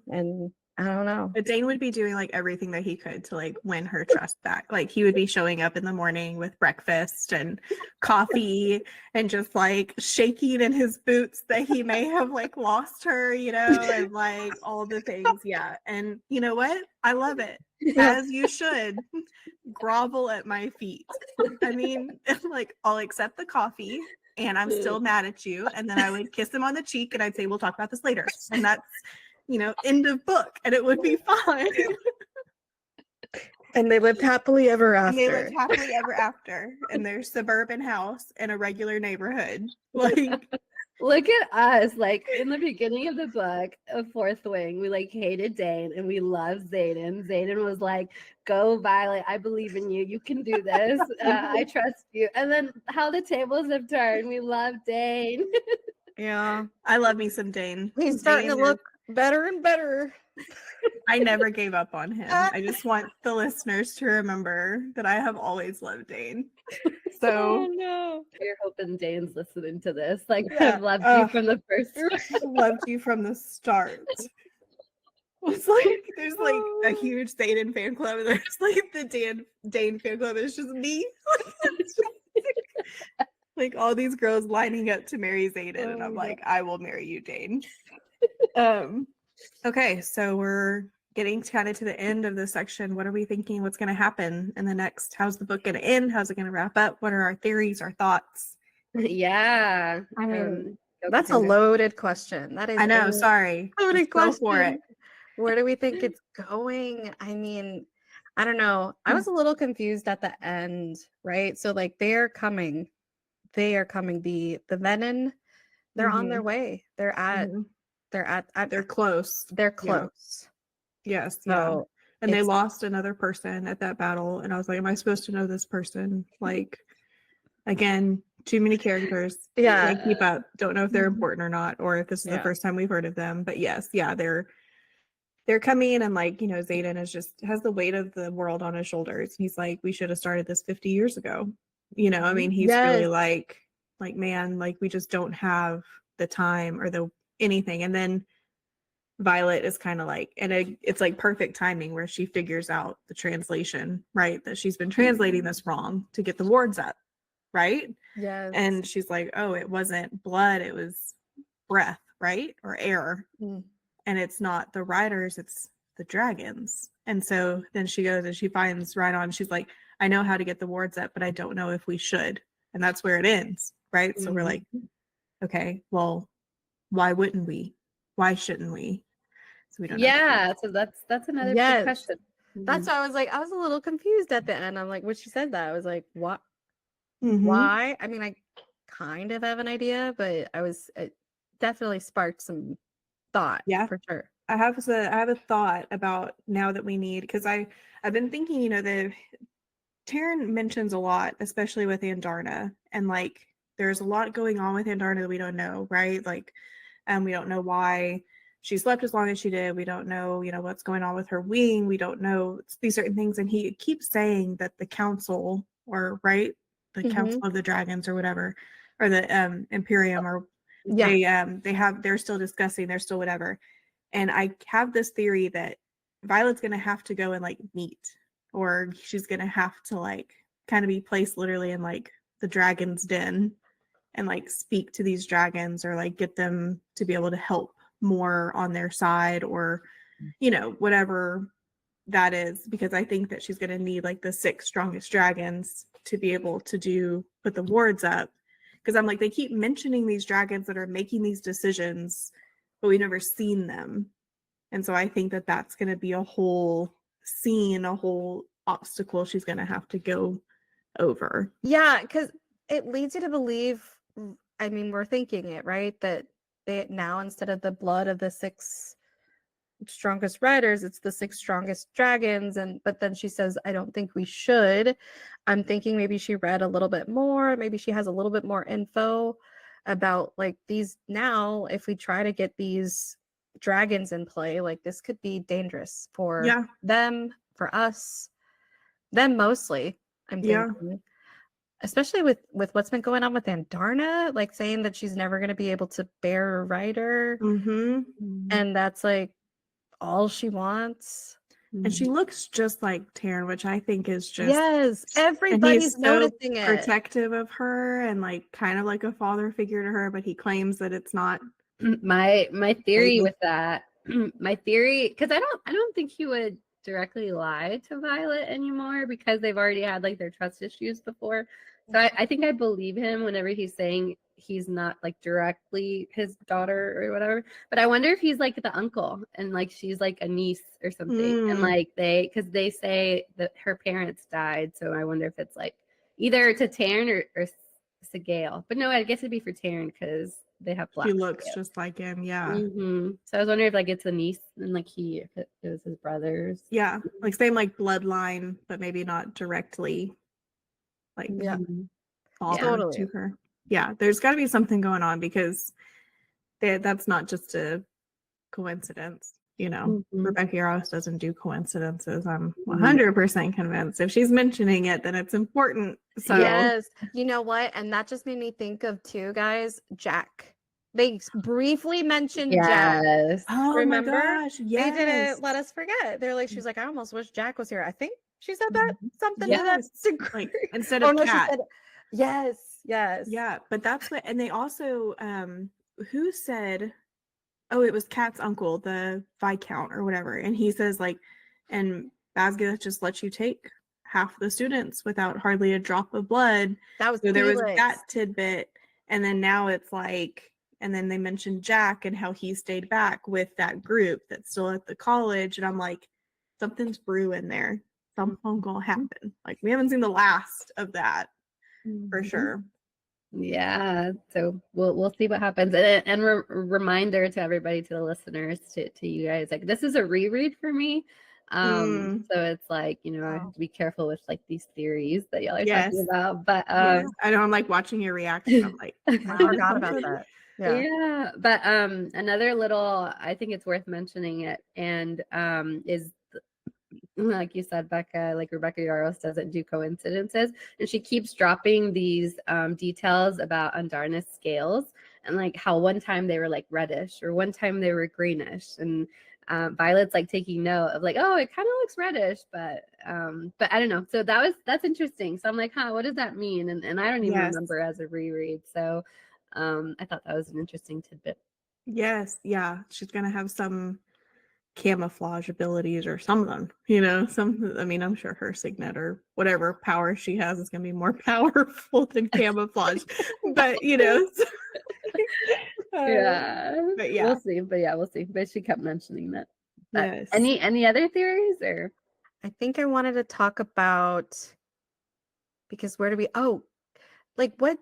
and I don't know. But Dane would be doing like everything that he could to like win her trust back. Like he would be showing up in the morning with breakfast and coffee and just like shaking in his boots that he may have like lost her, and like all the things. Yeah. And you know what? I love it. As you should. Grovel at my feet. I mean, like I'll accept the coffee and I'm still mad at you. And then I would kiss him on the cheek and I'd say, we'll talk about this later. And that's end of book, and it would be fine. And they lived happily ever after. And they lived happily ever after in their suburban house in a regular neighborhood. Like, look at us. Like in the beginning of the book, of Fourth Wing, we like hated Dane and we loved Xaden. Xaden was like, "Go, Violet! I believe in you. You can do this. I trust you." And then how the tables have turned. We love Dane. Yeah, I love me some Dane. He's starting to look better and better. I never gave up on him. I just want the listeners to remember that I have always loved Dane. So, oh no, you're hoping Dane's listening to this. Like, I've loved you from the first. Loved you from the start. It's like there's like a huge Xaden fan club, and there's like the Dane fan club. It's just me. Like all these girls lining up to marry Xaden, and I'm like, I will marry you, Dane. Okay, so we're getting kind of to the end of this section, what are we thinking? What's going to happen in the next? How's the book going to end? How's it going to wrap up? What are our theories, our thoughts? Yeah. I mean, Go that's a Cassandra. loaded question. That is I know. a Sorry. loaded Go for it. question. Where do we think it's going? I mean, I don't know. I was a little confused at the end, right? So like they're coming. The Venom, they're on their way. They're close. They're close. Yes. Yeah. So And they lost another person at that battle. And I was like, am I supposed to know this person? Like, again, too many characters. Yeah. Can't keep up. Don't know if they're important or not, or if this is the first time we've heard of them. But yes, yeah, they're coming, and like, you know, Xaden is just has the weight of the world on his shoulders. He's like, we should have started this 50 years ago. You know, I mean, he's really like, man, like we just don't have the time or the anything. And then Violet is kind of like, and it's like perfect timing where she figures out the translation, right? That she's been translating this wrong to get the wards up, right? Yes. And she's like, oh, it wasn't blood, it was breath, right? Or air. And it's not the riders, it's the dragons. And so then she goes and she finds Rhydon. She's like, I know how to get the wards up, but I don't know if we should. And that's where it ends, right? So we're like, okay, well, why wouldn't we? Why shouldn't we? So we don't know. Yeah, so that's another big question. That's why I was a little confused at the end. I'm like, when she said that, I was like, what? Why? I mean, I kind of have an idea, but it definitely sparked some thought. Yeah, for sure. I have a thought about now that we need, because I've been thinking, you know, the Taryn mentions a lot, especially with Andarna, and like there's a lot going on with Andarna that we don't know, right? Like, we don't know why she slept as long as she did. We don't know, you know, what's going on with her wing. We don't know these certain things, and he keeps saying that the council, or right, the Council of the Dragons or whatever, or the Imperium, or they're still discussing, they're still whatever. And I have this theory that Violet's gonna have to go and like meet, or she's gonna have to like kind of be placed literally in like the dragon's den and like speak to these dragons, or like get them to be able to help more on their side, or you know, whatever that is, because I think that she's gonna need like the 6 strongest dragons to be able to put the wards up. Because I'm like, they keep mentioning these dragons that are making these decisions, but we've never seen them. And so I think that that's going to be a whole scene, a whole obstacle she's going to have to go over. Yeah, because it leads you to believe, I mean, we're thinking it, right? That they now, instead of the blood of the 6 strongest riders, it's the 6 strongest dragons. But then she says, I don't think we should. I'm thinking maybe she read a little bit more, maybe she has a little bit more info about like these. Now if we try to get these dragons in play, like this could be dangerous for them, for us, them mostly, I'm thinking. Especially with what's been going on with Andarna, like saying that she's never going to be able to bear a rider, and that's like all she wants. And she looks just like Taryn, which I think is just everybody's noticing it. Protective of her and like kind of like a father figure to her, but he claims that it's not. My theory with that, my theory, because I don't think he would directly lie to Violet anymore, because they've already had like their trust issues before. So I think I believe him whenever he's saying he's not like directly his daughter or whatever. But I wonder if he's like the uncle and like she's like a niece or something. And like because they say that her parents died. So I wonder if it's like either to Taryn or Sigale. But no, I guess it'd be for Taryn because they have black. She looks just like him, So I was wondering if like it's a niece and like if it was his brothers. Yeah, like same like bloodline, but maybe not directly. Like father to her. Yeah, there's got to be something going on, because that's not just a coincidence. You know, Rebecca Yarros doesn't do coincidences. I'm 100% convinced. If she's mentioning it, then it's important. So yes, you know what? And that just made me think of two guys, Jack. They briefly mentioned Jack. Oh, remember? My gosh, yes. They didn't let us forget. They're like, she's like, I almost wish Jack was here. I think she said that something to that degree. Like, instead of Cat. Said, yes. Yeah, but that's what. And they also, who said oh, it was Kat's uncle, the Viscount or whatever, and he says like, and Basgeth just lets you take half the students without hardly a drop of blood. That was So there was Felix. that tidbit, and then now it's like, and then they mentioned Jack and how he stayed back with that group that's still at the college, and I'm like, something's brewing there. Something gonna happen. Like we haven't seen the last of that for sure. Yeah, so we'll see what happens. And reminder to everybody, to the listeners, to you guys, like this is a reread for me. So it's like, you know, I have to be careful with like these theories that y'all are talking about. But I know I'm like watching your reaction. I'm like, I forgot about that. Yeah. But another little, I think it's worth mentioning it, and is like you said, Becca, like Rebecca Yarros doesn't do coincidences, and she keeps dropping these details about Undarnis scales, and like how one time they were like reddish or one time they were greenish, and Violet's like taking note of like, oh, it kind of looks reddish, but I don't know. So that's interesting. So I'm like, what does that mean? And I don't even remember as a reread. So I thought that was an interesting tidbit. Yes, yeah, she's gonna have some camouflage abilities or something, you know, I mean, I'm sure her signet or whatever power she has is going to be more powerful than camouflage, but you know, but yeah, we'll see, but she kept mentioning that. But yes. Any other theories? Or I think I wanted to talk about, because where do we, like what,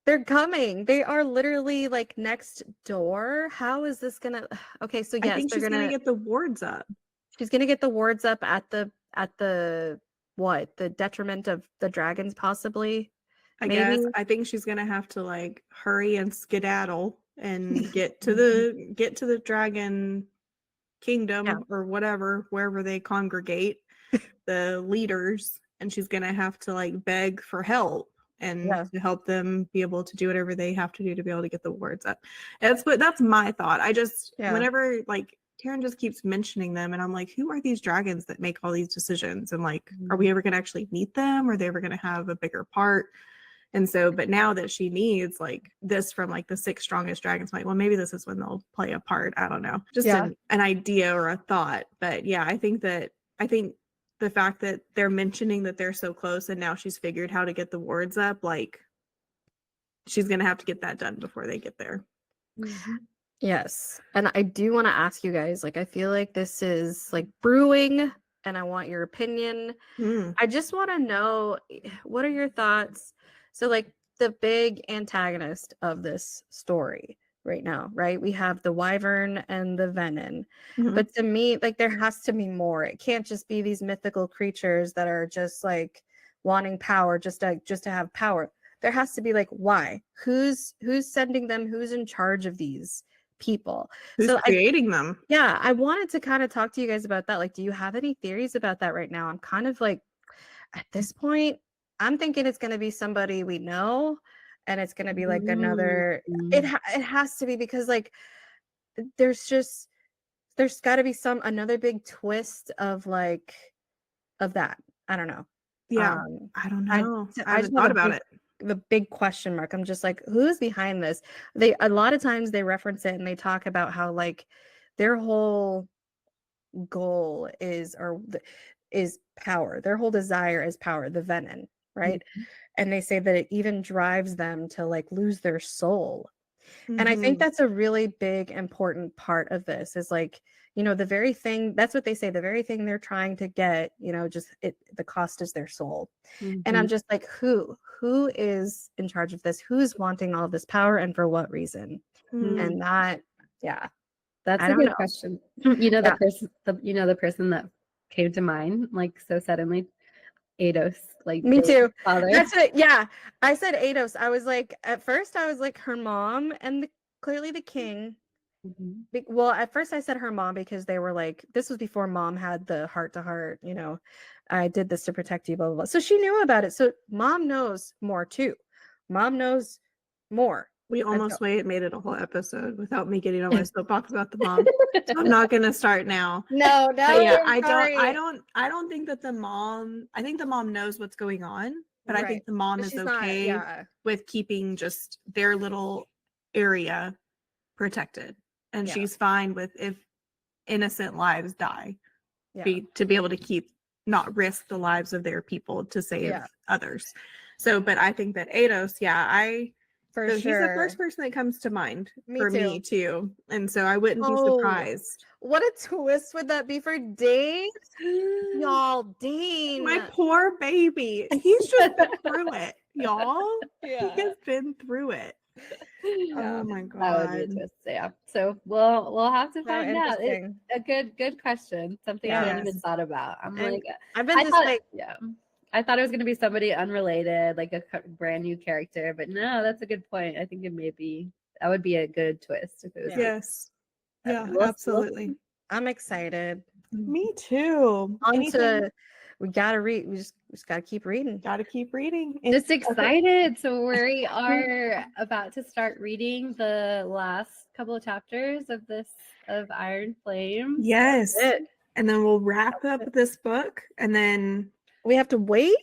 they're coming. They are literally like next door. How is this gonna? Okay, so yes, I think she's gonna get the wards up. She's gonna get the wards up at the what? The detriment of the dragons, possibly. I guess. I think she's gonna have to like hurry and skedaddle and get to the dragon kingdom or whatever, wherever they congregate, the leaders, and she's gonna have to like beg for help and to help them be able to do whatever they have to do to be able to get the wards up. That's my thought. I just whenever like Taryn just keeps mentioning them, and I'm like, who are these dragons that make all these decisions? And like, are we ever gonna actually meet them? Are they ever gonna have a bigger part? And so, but now that she needs like this from like the 6 strongest dragons, I'm like, well, maybe this is when they'll play a part. I don't know, just an idea or a thought. But yeah, I think the fact that they're mentioning that they're so close and now she's figured how to get the wards up, like she's gonna have to get that done before they get there. Yes. And I do want to ask you guys, like, I feel like this is like brewing and I want your opinion. I just want to know, what are your thoughts? So like the big antagonist of this story right now, right? We have the wyvern and the venom. But to me, like there has to be more. It can't just be these mythical creatures that are just like wanting power just to have power. There has to be like, why? Who's sending them? Who's in charge of these people? Who's creating them? Yeah, I wanted to kind of talk to you guys about that. Like, do you have any theories about that right now? I'm kind of like, at this point, I'm thinking it's going to be somebody we know, and it's going to be like another. It has to be, because like there's got to be another big twist of like of that. I don't know. Yeah, I don't know. I just thought about it. The big question mark. I'm just like, who's behind this? A lot of times they reference it and they talk about how like their whole goal is power. Their whole desire is power, the venom, right? And they say that it even drives them to like lose their soul. And I think that's a really big important part of this, is like, you know, the very thing, that's what they say, the very thing they're trying to get, you know, just the cost is their soul. And I'm just like, who is in charge of this? Who's wanting all this power, and for what reason? And that, that's a good question. You know, the person that came to mind like so suddenly, Ados. Like me too. Father. That's it. Yeah, I said Ados. I was like, at first I was like her mom and clearly the king. Well, at first I said her mom because they were like, this was before mom had the heart to heart, you know, I did this to protect you, blah, blah, blah. So she knew about it. So mom knows more too. Mom knows more. We almost made it a whole episode without me getting on my soapbox about the mom. So I'm not gonna start now. No. Yeah, I don't think that the mom. I think the mom knows what's going on, but I think the mom is okay with keeping just their little area protected. and Yeah. she's fine with if innocent lives die, Yeah. to be able to not risk the lives of their people to save Yeah. others. So, but I think that Ados, For so sure. he's the first person that comes to mind for me too, and so I wouldn't be Oh, surprised. what a twist would that be for Dane? Y'all, Dane. My poor baby, he's just been through it, y'all. Yeah. He has been through it. Yeah. Oh my That would be god. a twist. Yeah. So we'll have to So find out. interesting. A good question. Something I hadn't even Yes. thought about. I'm And like, I've been I just thought, like, yeah. I thought it was gonna be somebody unrelated, like a brand new character, but no, that's a good point. I think that would be a good twist if it was. Yeah. Yes. Yeah, We'll absolutely. I'm excited. Me too. We gotta read. We just gotta keep reading. Gotta keep reading. Just excited. So we are about to start reading the last couple of chapters of Iron Flame. Yes. That's it. And then we'll wrap up this book, and then We have to wait.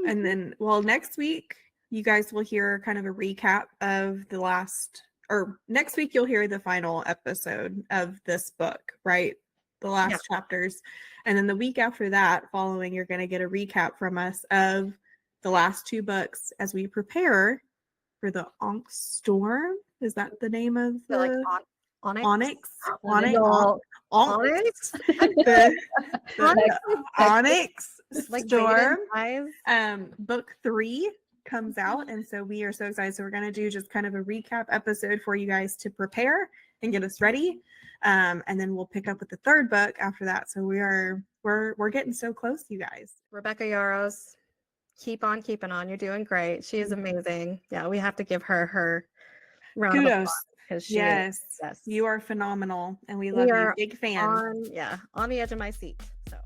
next week you guys will hear kind of a recap of next week you'll hear the final episode of this book, right? The last chapters. And then the week after that, following, you're going to get a recap from us of the last 2 books as we prepare for the Ankh Storm. Is that the name of the Like Onyx? No. Onyx? Onyx? The Onyx Like Storm. eyes. Book 3 comes out, and so we are so excited. So we're going to do just kind of a recap episode for you guys to prepare and get us ready, and then we'll pick up with the 3rd book after that. So we're getting so close, you guys. Rebecca Yarros, keep on keeping on. You're doing great. She is amazing. Yeah, we have to give her round of Kudos. applause because she Yes, yes, you are phenomenal, and we love you. Big fan. on the edge of my seat. So.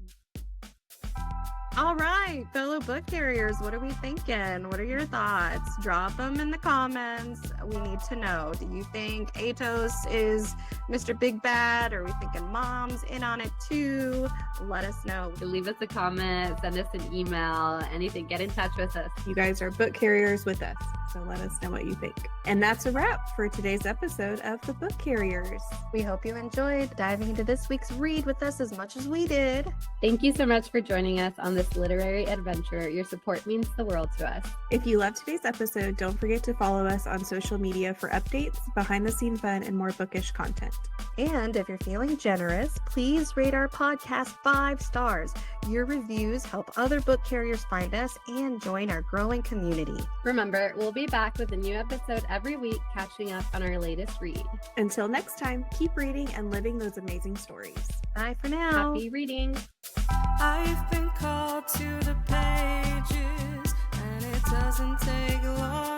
All right, fellow book carriers, what are we thinking? What are your thoughts? Drop them in the comments. We need to know. Do you think Atos is Mr. Big Bad? Are we thinking Mom's in on it too? Let us know. Leave us a comment, send us an email, anything. Get in touch with us. You guys are book carriers with us, so let us know what you think. And that's a wrap for today's episode of The Book Carriers. We hope you enjoyed diving into this week's read with us as much as we did. Thank you so much for joining us on this literary adventure. Your support means the world to us. If you loved today's episode, don't forget to follow us on social media for updates, behind-the-scene fun, and more bookish content. And if you're feeling generous, please rate our podcast 5 stars. Your reviews help other book carriers find us and join our growing community. Remember, we'll be back with a new episode every week, catching up on our latest read. Until next time, keep reading and living those amazing stories. Bye for now. Happy reading. I've been called to the pages, and it doesn't take long.